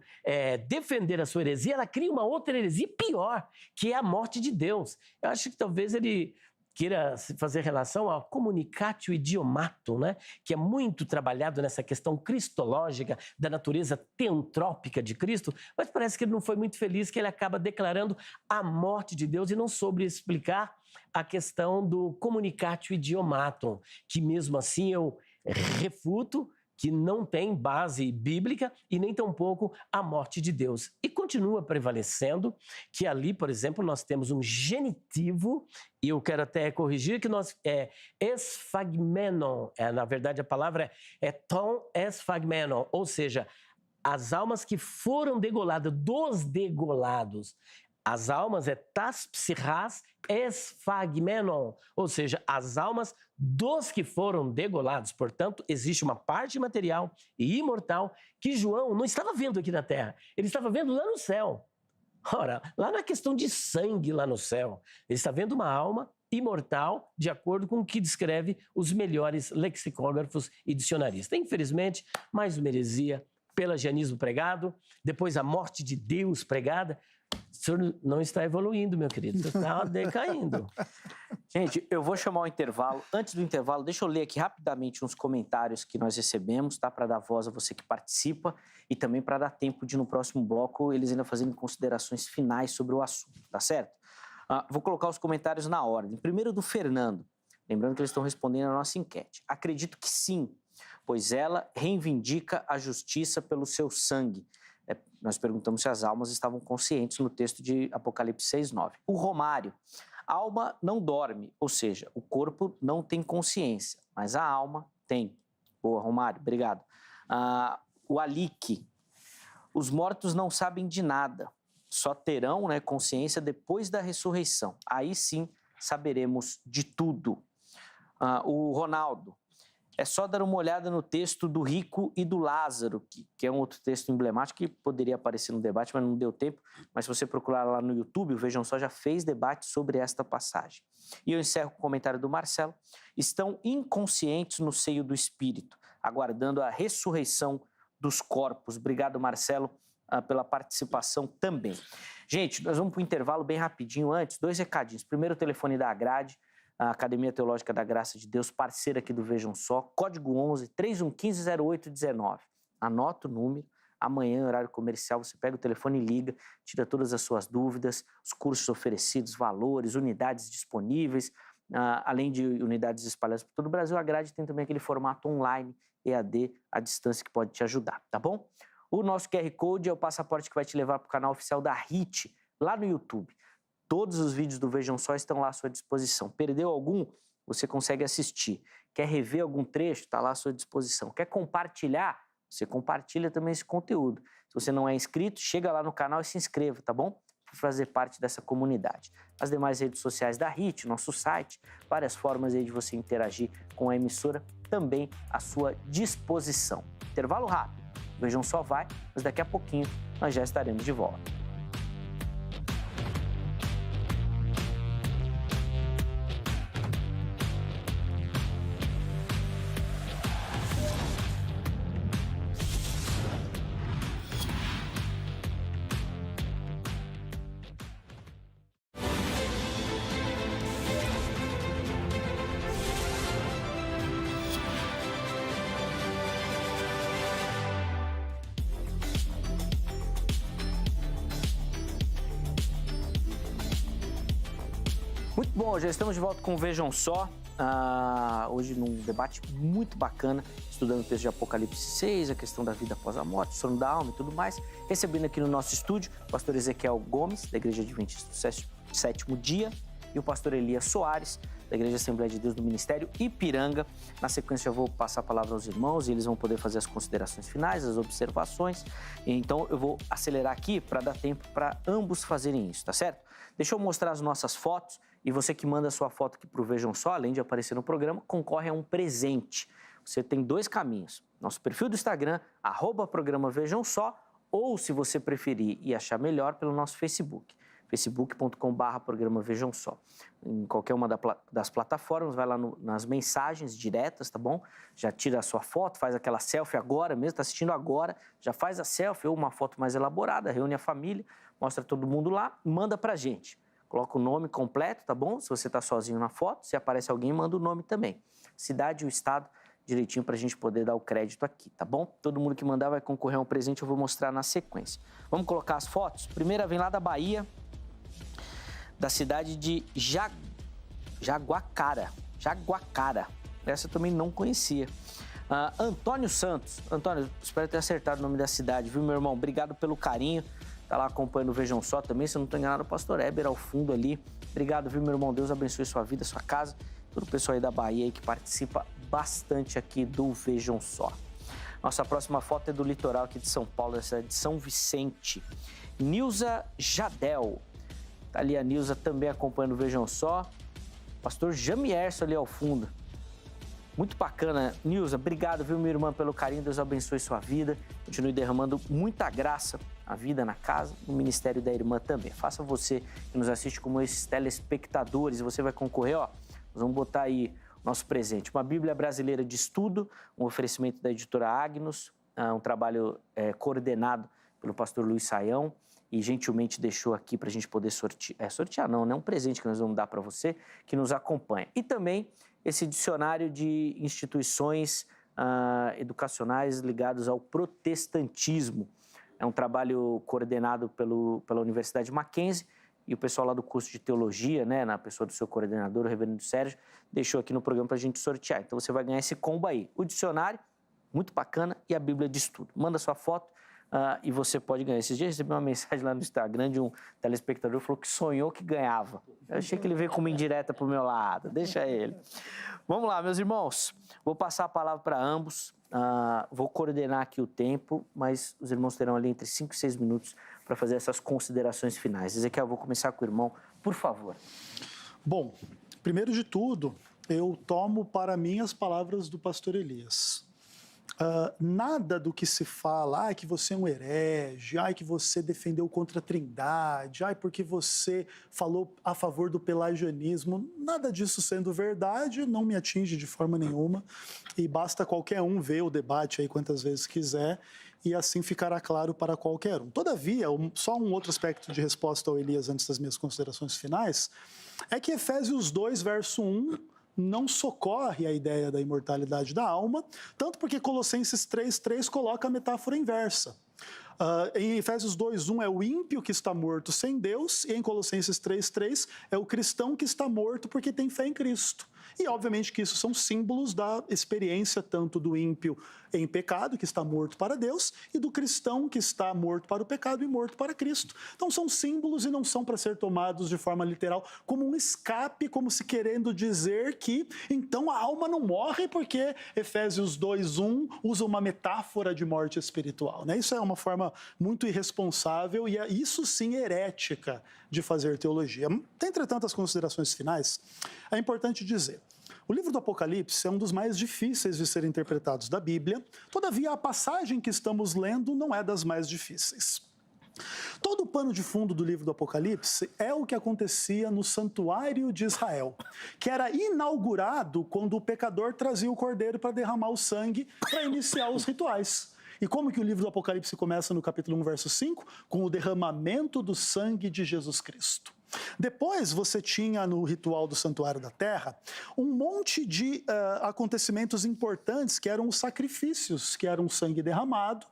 defender a sua heresia, ela cria uma outra heresia pior, que é a morte de Deus. Eu acho que talvez ele queira fazer relação ao communicatio idiomatum, né? Que é muito trabalhado nessa questão cristológica da natureza teantrópica de Cristo, mas parece que ele não foi muito feliz, que ele acaba declarando a morte de Deus e não soube explicar a questão do communicatio idiomatum, que mesmo assim eu refuto, que não tem base bíblica e nem tampouco a morte de Deus. E continua prevalecendo que ali, por exemplo, nós temos um genitivo, e eu quero até corrigir que nós esphagmenon, na verdade a palavra é ton esphagmenon, ou seja, as almas que foram degoladas, dos degolados. As almas é tas psichas esphagmenon, ou seja, as almas dos que foram degolados. Portanto, existe uma parte material e imortal que João não estava vendo aqui na terra, ele estava vendo lá no céu. Ora, lá na questão de sangue lá no céu, ele está vendo uma alma imortal, de acordo com o que descreve os melhores lexicógrafos e dicionaristas. Infelizmente, mais uma heresia, pelagianismo pregado, depois a morte de Deus pregada. O senhor não está evoluindo, meu querido, você está decaindo. Gente, eu vou chamar o intervalo. Antes do intervalo, deixa eu ler aqui rapidamente uns comentários que nós recebemos, tá? Para dar voz a você que participa e também para dar tempo de, no próximo bloco, eles ainda fazerem considerações finais sobre o assunto, tá certo? Vou colocar os comentários na ordem. Primeiro do Fernando, lembrando que eles estão respondendo a nossa enquete. Acredito que sim, pois ela reivindica a justiça pelo seu sangue. Nós perguntamos se as almas estavam conscientes no texto de Apocalipse 6:9. O Romário, a alma não dorme, ou seja, o corpo não tem consciência, mas a alma tem. Boa, Romário, obrigado. O Alique, os mortos não sabem de nada, só terão, né, consciência depois da ressurreição. Aí sim saberemos de tudo. O Ronaldo, é só dar uma olhada no texto do rico e do Lázaro, que é um outro texto emblemático que poderia aparecer no debate, mas não deu tempo. Mas se você procurar lá no YouTube, o Vejam Só já fez debate sobre esta passagem. E eu encerro com o comentário do Marcelo. Estão inconscientes no seio do Espírito, aguardando a ressurreição dos corpos. Obrigado, Marcelo, pela participação também. Gente, nós vamos para o intervalo bem rapidinho antes. 2 recadinhos. Primeiro, o telefone da Agrade, a Academia Teológica da Graça de Deus, parceira aqui do Vejam Só, código 11 3115 0819. Anota o número, amanhã, horário comercial, você pega o telefone e liga, tira todas as suas dúvidas, os cursos oferecidos, valores, unidades disponíveis, além de unidades espalhadas por todo o Brasil, a Grade tem também aquele formato online, EAD, à distância, que pode te ajudar, tá bom? O nosso QR Code é o passaporte que vai te levar para o canal oficial da HIT, lá no YouTube. Todos os vídeos do Vejam Só estão lá à sua disposição. Perdeu algum? Você consegue assistir. Quer rever algum trecho? Está lá à sua disposição. Quer compartilhar? Você compartilha também esse conteúdo. Se você não é inscrito, chega lá no canal e se inscreva, tá bom? Para fazer parte dessa comunidade. As demais redes sociais da HIT, nosso site, várias formas aí de você interagir com a emissora, também à sua disposição. Intervalo rápido. Vejam Só vai, mas daqui a pouquinho nós já estaremos de volta. Muito bom, já estamos de volta com o Vejam Só. Hoje num debate muito bacana, estudando o texto de Apocalipse 6, a questão da vida após a morte, sono da alma e tudo mais. Recebendo aqui no nosso estúdio o pastor Ezequiel Gomes, da Igreja Adventista do Sétimo Dia, e o pastor Elias Soares, da Igreja Assembleia de Deus do Ministério Ipiranga. Na sequência eu vou passar a palavra aos irmãos e eles vão poder fazer as considerações finais, as observações. Então eu vou acelerar aqui para dar tempo para ambos fazerem isso, tá certo? Deixa eu mostrar as nossas fotos e você que manda a sua foto aqui para o Vejam Só, além de aparecer no programa, concorre a um presente. Você tem dois caminhos. Nosso perfil do Instagram, @programa Vejam Só, ou se você preferir e achar melhor, pelo nosso Facebook. facebook.com/programa Vejam Só. Em qualquer uma das plataformas, vai lá nas mensagens diretas, tá bom? Já tira a sua foto, faz aquela selfie agora mesmo, tá assistindo agora, já faz a selfie ou uma foto mais elaborada, reúne a família, mostra todo mundo lá, manda pra gente. Coloca o nome completo, tá bom? Se você tá sozinho na foto, se aparece alguém, manda o nome também. Cidade e o estado direitinho pra gente poder dar o crédito aqui, tá bom? Todo mundo que mandar vai concorrer a um presente, eu vou mostrar na sequência. Vamos colocar as fotos? Primeira vem lá da Bahia, da cidade de Jaguacara. Essa eu também não conhecia. Antônio Santos. Antônio, espero ter acertado o nome da cidade, viu, meu irmão? Obrigado pelo carinho. Tá lá acompanhando o Vejam Só também. Se eu não estou enganado, o pastor Éber ao fundo ali. Obrigado, viu, meu irmão? Deus abençoe sua vida, sua casa. Todo o pessoal aí da Bahia aí que participa bastante aqui do Vejam Só. Nossa próxima foto é do litoral aqui de São Paulo, da cidade de São Vicente. Nilza Jadel. Tá ali a Nilza também acompanhando o Vejam Só. Pastor Jamierson ali ao fundo. Muito bacana. Nilza, obrigado, viu, minha irmã, pelo carinho. Deus abençoe sua vida. Continue derramando muita graça à vida na casa, no ministério da irmã também. Faça você que nos assiste como esses telespectadores. Você vai concorrer, ó. Nós vamos botar aí o nosso presente. Uma Bíblia Brasileira de Estudo, um oferecimento da editora Agnus, um trabalho coordenado pelo pastor Luiz Saião. E gentilmente deixou aqui para a gente poder sortear. Sortear não, né? Um presente que nós vamos dar para você que nos acompanha. E também esse dicionário de instituições educacionais ligados ao protestantismo. É um trabalho coordenado pela Universidade Mackenzie e o pessoal lá do curso de teologia, né, na pessoa do seu coordenador, o reverendo Sérgio, deixou aqui no programa para a gente sortear. Então você vai ganhar esse combo aí. O dicionário, muito bacana, e a Bíblia de Estudo. Manda sua foto. E você pode ganhar. Esses dias eu recebi uma mensagem lá no Instagram de um telespectador que falou que sonhou que ganhava. Eu achei que ele veio com uma indireta pro meu lado. Deixa ele. Vamos lá, meus irmãos. Vou passar a palavra para ambos. Vou coordenar aqui o tempo, mas os irmãos terão ali entre 5 e 6 minutos para fazer essas considerações finais. Ezequiel, eu vou começar com o irmão, por favor. Bom, primeiro de tudo, eu tomo para mim as palavras do pastor Elias. Nada do que se fala, que você é um herege, que você defendeu contra a Trindade, porque você falou a favor do pelagianismo, nada disso sendo verdade, não me atinge de forma nenhuma e basta qualquer um ver o debate aí quantas vezes quiser e assim ficará claro para qualquer um. Todavia, só um outro aspecto de resposta ao Elias antes das minhas considerações finais, é que Efésios 2, verso 1, não socorre a ideia da imortalidade da alma, tanto porque Colossenses 3:3 coloca a metáfora inversa. Em Efésios 2:1 é o ímpio que está morto sem Deus, e em Colossenses 3:3 é o cristão que está morto porque tem fé em Cristo. E obviamente que isso são símbolos da experiência tanto do ímpio em pecado, que está morto para Deus, e do cristão que está morto para o pecado e morto para Cristo. Então são símbolos e não são para ser tomados de forma literal como um escape, como se querendo dizer que então a alma não morre porque Efésios 2:1 usa uma metáfora de morte espiritual, né? Isso é uma forma muito irresponsável e isso sim herética de fazer teologia. Entretanto, as considerações finais, é importante dizer, o livro do Apocalipse é um dos mais difíceis de ser interpretados da Bíblia, todavia a passagem que estamos lendo não é das mais difíceis. Todo o pano de fundo do livro do Apocalipse é o que acontecia no santuário de Israel, que era inaugurado quando o pecador trazia o cordeiro para derramar o sangue para iniciar os rituais. E como que o livro do Apocalipse começa no capítulo 1, verso 5? Com o derramamento do sangue de Jesus Cristo. Depois você tinha no ritual do Santuário da Terra um monte de acontecimentos importantes que eram os sacrifícios, que eram o sangue derramado,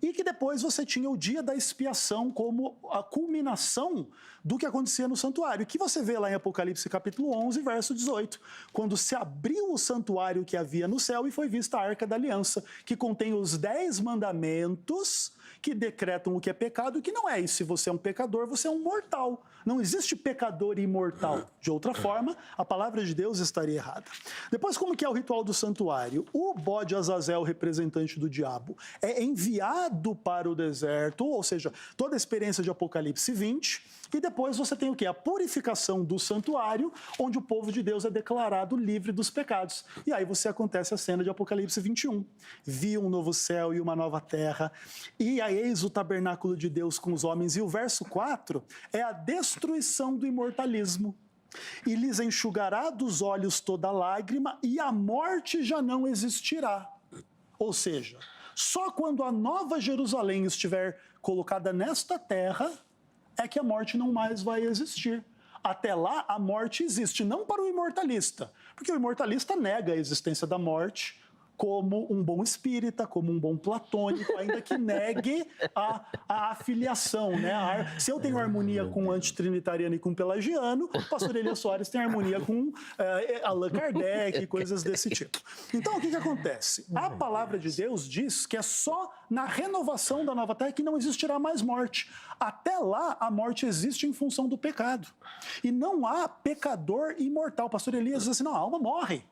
e que depois você tinha o dia da expiação como a culminação do que acontecia no santuário, que você vê lá em Apocalipse capítulo 11, verso 18, quando se abriu o santuário que havia no céu e foi vista a Arca da Aliança, que contém os 10 mandamentos que decretam o que é pecado e o que não é. E se você é um pecador, você é um mortal. Não existe pecador imortal. De outra forma, a palavra de Deus estaria errada. Depois, como que é o ritual do santuário? O bode Azazel, representante do diabo, é enviado para o deserto, ou seja, toda a experiência de Apocalipse 20, e depois você tem o quê? A purificação do santuário, onde o povo de Deus é declarado livre dos pecados. E aí você acontece a cena de Apocalipse 21. Vi um novo céu e uma nova terra, e aí eis o tabernáculo de Deus com os homens. E o verso 4 é a destruição do imortalismo. E lhes enxugará dos olhos toda lágrima, e a morte já não existirá. Ou seja, só quando a nova Jerusalém estiver colocada nesta terra, é que a morte não mais vai existir. Até lá, a morte existe, não para o imortalista, porque o imortalista nega a existência da morte como um bom espírita, como um bom platônico, ainda que negue a afiliação, né? Se eu tenho harmonia com antitrinitariano e com pelagiano, o pastor Elias Soares tem harmonia com Allan Kardec e coisas desse tipo. Então, o que acontece? A palavra de Deus diz que é só na renovação da nova terra que não existirá mais morte. Até lá, a morte existe em função do pecado. E não há pecador imortal. O pastor Elias diz assim, não, a alma morre.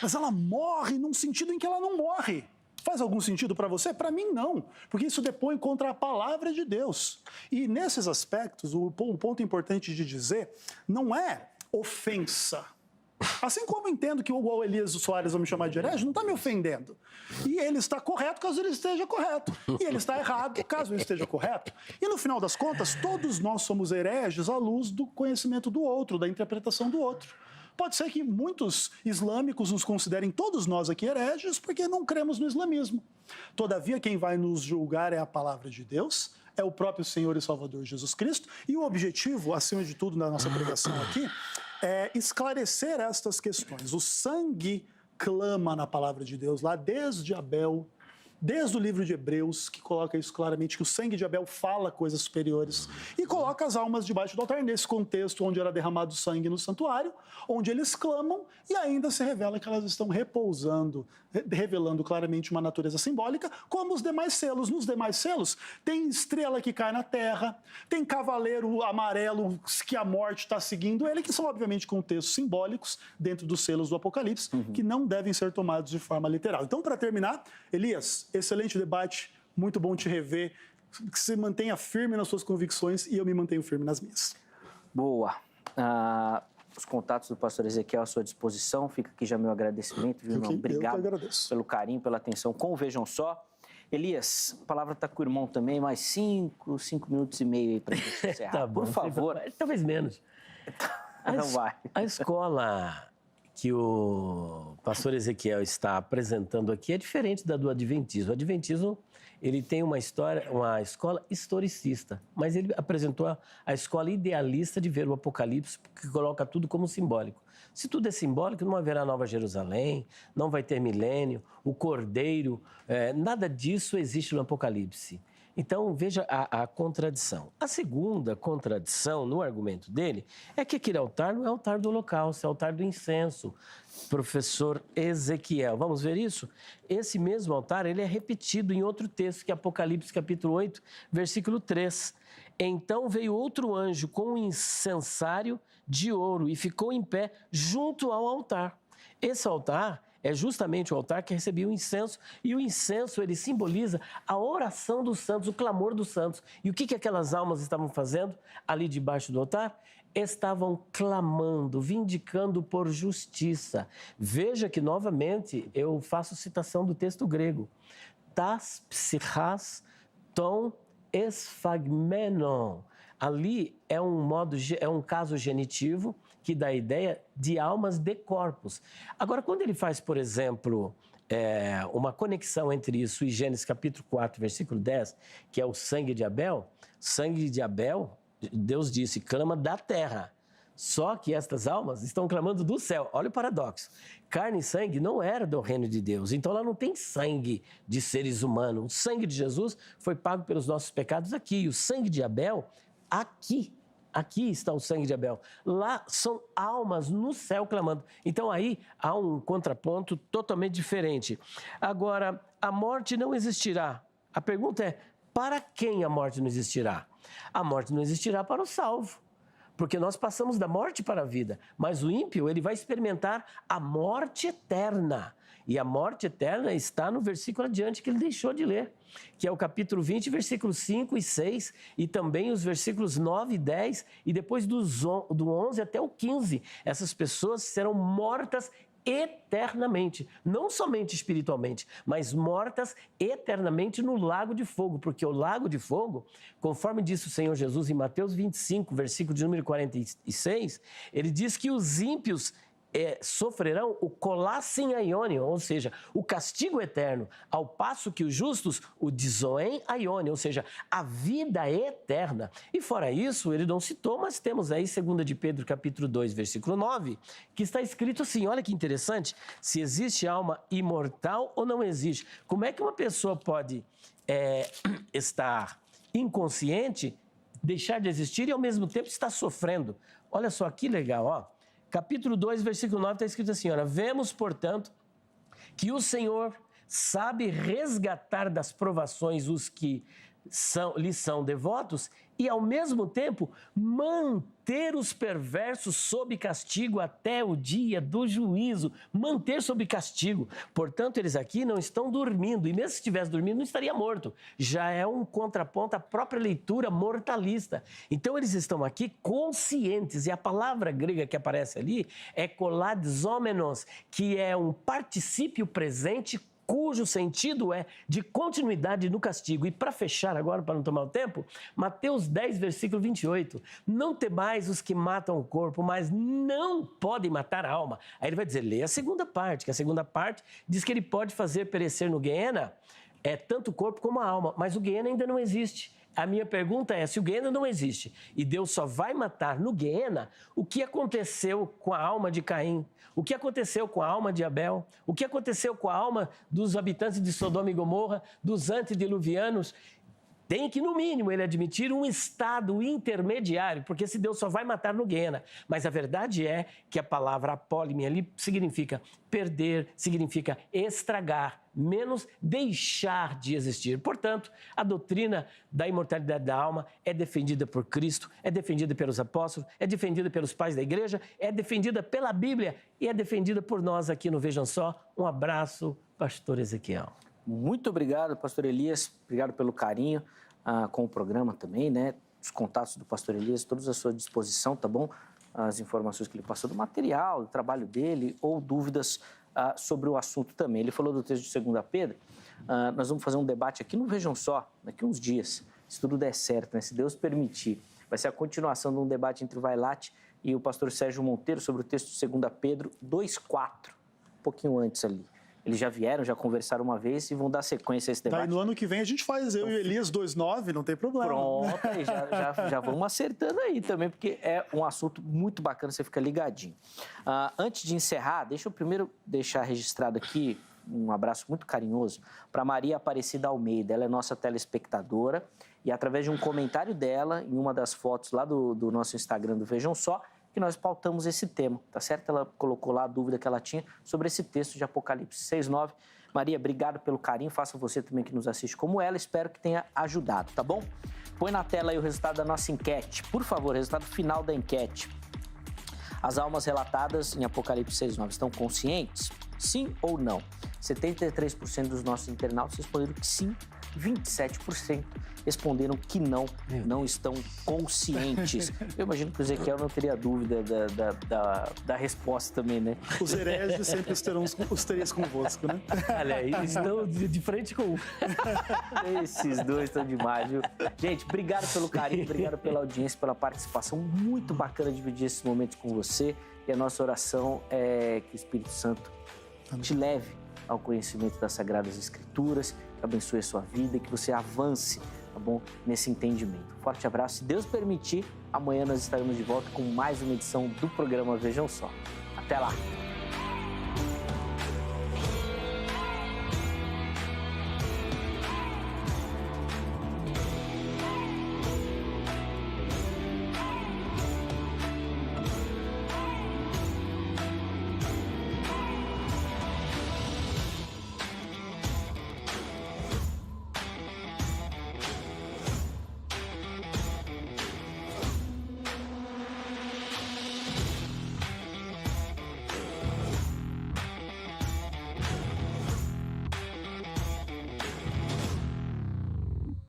Mas ela morre num sentido em que ela não morre. Faz algum sentido para você? Para mim, não. Porque isso depõe contra a palavra de Deus. E nesses aspectos, o ponto importante de dizer não é ofensa. Assim como entendo que o Elias Soares vai me chamar de herege, não está me ofendendo. E ele está correto caso ele esteja correto. E ele está errado caso ele esteja correto. E no final das contas, todos nós somos hereges à luz do conhecimento do outro, da interpretação do outro. Pode ser que muitos islâmicos nos considerem todos nós aqui hereges porque não cremos no islamismo. Todavia, quem vai nos julgar é a palavra de Deus, é o próprio Senhor e Salvador Jesus Cristo. E o objetivo, acima de tudo, na nossa pregação aqui, é esclarecer estas questões. O sangue clama na palavra de Deus, lá desde Abel, desde o livro de Hebreus, que coloca isso claramente, que o sangue de Abel fala coisas superiores, e coloca as almas debaixo do altar, nesse contexto onde era derramado sangue no santuário, onde eles clamam, e ainda se revela que elas estão repousando, revelando claramente uma natureza simbólica, como os demais selos. Nos demais selos, tem estrela que cai na terra, tem cavaleiro amarelo que a morte está seguindo ele, que são, obviamente, contextos simbólicos dentro dos selos do Apocalipse, que não devem ser tomados de forma literal. Então, para terminar, Elias, excelente debate, muito bom te rever, que você mantenha firme nas suas convicções e eu me mantenho firme nas minhas. Boa. Os contatos do pastor Ezequiel à sua disposição, fica aqui já meu agradecimento, viu, irmão? Obrigado pelo carinho, pela atenção com o Vejam Só. Elias, a palavra está com o irmão também, mais 5 minutos e meio aí para a gente encerrar. Tá bom, por favor. Talvez menos. Não vai. A escola que o pastor Ezequiel está apresentando aqui é diferente da do Adventismo. O Adventismo, ele tem uma escola historicista, mas ele apresentou a escola idealista de ver o Apocalipse, que coloca tudo como simbólico. Se tudo é simbólico, não haverá Nova Jerusalém, não vai ter milênio, o Cordeiro, nada disso existe no Apocalipse. Então, veja a contradição. A segunda contradição no argumento dele é que aquele altar não é altar do holocausto, é altar do incenso. Professor Ezequiel, vamos ver isso? Esse mesmo altar, ele é repetido em outro texto, que é Apocalipse capítulo 8, versículo 3. Então veio outro anjo com um incensário de ouro e ficou em pé junto ao altar. Esse altar é justamente o altar que recebia o incenso, e o incenso, ele simboliza a oração dos santos, o clamor dos santos. E o que aquelas almas estavam fazendo ali debaixo do altar? Estavam clamando, vindicando por justiça. Veja que, novamente, eu faço citação do texto grego. Tas psichas ton esphagmenon. Ali é um caso genitivo que dá a ideia de almas de corpos. Agora, quando ele faz, por exemplo, uma conexão entre isso e Gênesis capítulo 4, versículo 10, que é o sangue de Abel Deus disse, clama da terra. Só que estas almas estão clamando do céu. Olha o paradoxo. Carne e sangue não era do reino de Deus. Então lá não tem sangue de seres humanos. O sangue de Jesus foi pago pelos nossos pecados aqui. E o sangue de Abel, aqui. Aqui está o sangue de Abel. Lá são almas no céu clamando. Então aí há um contraponto totalmente diferente. Agora, a morte não existirá. A pergunta é, para quem a morte não existirá? A morte não existirá para o salvo. Porque nós passamos da morte para a vida. Mas o ímpio, ele vai experimentar a morte eterna. E a morte eterna está no versículo adiante que ele deixou de ler, que é o capítulo 20, versículos 5 e 6, e também os versículos 9 e 10, e depois do 11 até o 15. Essas pessoas serão mortas eternamente, não somente espiritualmente, mas mortas eternamente no lago de fogo, porque o lago de fogo, conforme disse o Senhor Jesus em Mateus 25, versículo de número 46, ele diz que os ímpios sofrerão o colassem aionion, ou seja, o castigo eterno, ao passo que os justos o dizoen aionion, ou seja, a vida eterna. E fora isso, ele não citou, mas temos aí 2 de Pedro, capítulo 2, versículo 9, que está escrito assim, olha que interessante, se existe alma imortal ou não existe. Como é que uma pessoa pode estar inconsciente, deixar de existir e ao mesmo tempo estar sofrendo? Olha só que legal, ó. Capítulo 2, versículo 9, está escrito assim, olha, vemos, portanto, que o Senhor sabe resgatar das provações os que lhe são devotos e, ao mesmo tempo, manter os perversos sob castigo até o dia do juízo. Manter sob castigo. Portanto, eles aqui não estão dormindo. E mesmo se estivesse dormindo, não estaria morto. Já é um contraponto à própria leitura mortalista. Então, eles estão aqui conscientes. E a palavra grega que aparece ali é koladzomenos, que é um particípio presente cujo sentido é de continuidade no castigo. E para fechar agora, para não tomar o tempo, Mateus 10, versículo 28. Não temais os que matam o corpo, mas não podem matar a alma. Aí ele vai dizer, lê a segunda parte, que a segunda parte diz que ele pode fazer perecer no Guiena tanto o corpo como a alma, mas o Guiena ainda não existe. A minha pergunta é, se o Guiena não existe e Deus só vai matar no Guiena, o que aconteceu com a alma de Caim? O que aconteceu com a alma de Abel? O que aconteceu com a alma dos habitantes de Sodoma e Gomorra, dos antediluvianos? Tem que, no mínimo, ele admitir um estado intermediário, porque se Deus só vai matar no Guiena. Mas a verdade é que a palavra apólime ali significa perder, significa estragar, menos deixar de existir. Portanto, a doutrina da imortalidade da alma é defendida por Cristo, é defendida pelos apóstolos, é defendida pelos pais da igreja, é defendida pela Bíblia e é defendida por nós aqui no Vejam Só. Um abraço, pastor Ezequiel. Muito obrigado, pastor Elias. Obrigado pelo carinho com o programa também, né? Os contatos do pastor Elias, todos à sua disposição, tá bom? As informações que ele passou do material, do trabalho dele, ou dúvidas sobre o assunto também. Ele falou do texto de 2 Pedro. Nós vamos fazer um debate aqui no Vejam Só, daqui uns dias, se tudo der certo, né? Se Deus permitir. Vai ser a continuação de um debate entre o Vailate e o pastor Sérgio Monteiro sobre o texto de 2 Pedro 2,4, um pouquinho antes ali. Eles já vieram, já conversaram uma vez e vão dar sequência a esse debate. Daí no ano que vem a gente faz, eu e o Elias 2,9, não tem problema. Pronto, aí já vamos acertando aí também, porque é um assunto muito bacana, você fica ligadinho. Antes de encerrar, deixa eu primeiro deixar registrado aqui um abraço muito carinhoso para Maria Aparecida Almeida. Ela é nossa telespectadora e através de um comentário dela, em uma das fotos lá do nosso Instagram do Vejam Só, que nós pautamos esse tema, tá certo? Ela colocou lá a dúvida que ela tinha sobre esse texto de Apocalipse 6,9. Maria, obrigado pelo carinho, faça você também que nos assiste como ela, espero que tenha ajudado, tá bom? Põe na tela aí o resultado da nossa enquete, por favor, o resultado final da enquete. As almas relatadas em Apocalipse 6,9 estão conscientes? Sim ou não? 73% dos nossos internautas responderam que sim, 27% responderam que não estão conscientes. Eu imagino que o Ezequiel não teria dúvida da resposta também, né? Os hereges sempre estarão os três convosco, né? Olha, eles estão de frente com um. Esses dois estão demais, viu? Gente, obrigado pelo carinho, obrigado pela audiência, pela participação. Muito bacana dividir esses momentos com você. E a nossa oração é que o Espírito Santo te leve ao conhecimento das Sagradas Escrituras, que abençoe a sua vida e que você avance tá bom? Nesse entendimento. Forte abraço. Se Deus permitir, amanhã nós estaremos de volta com mais uma edição do programa Vejam Só. Até lá!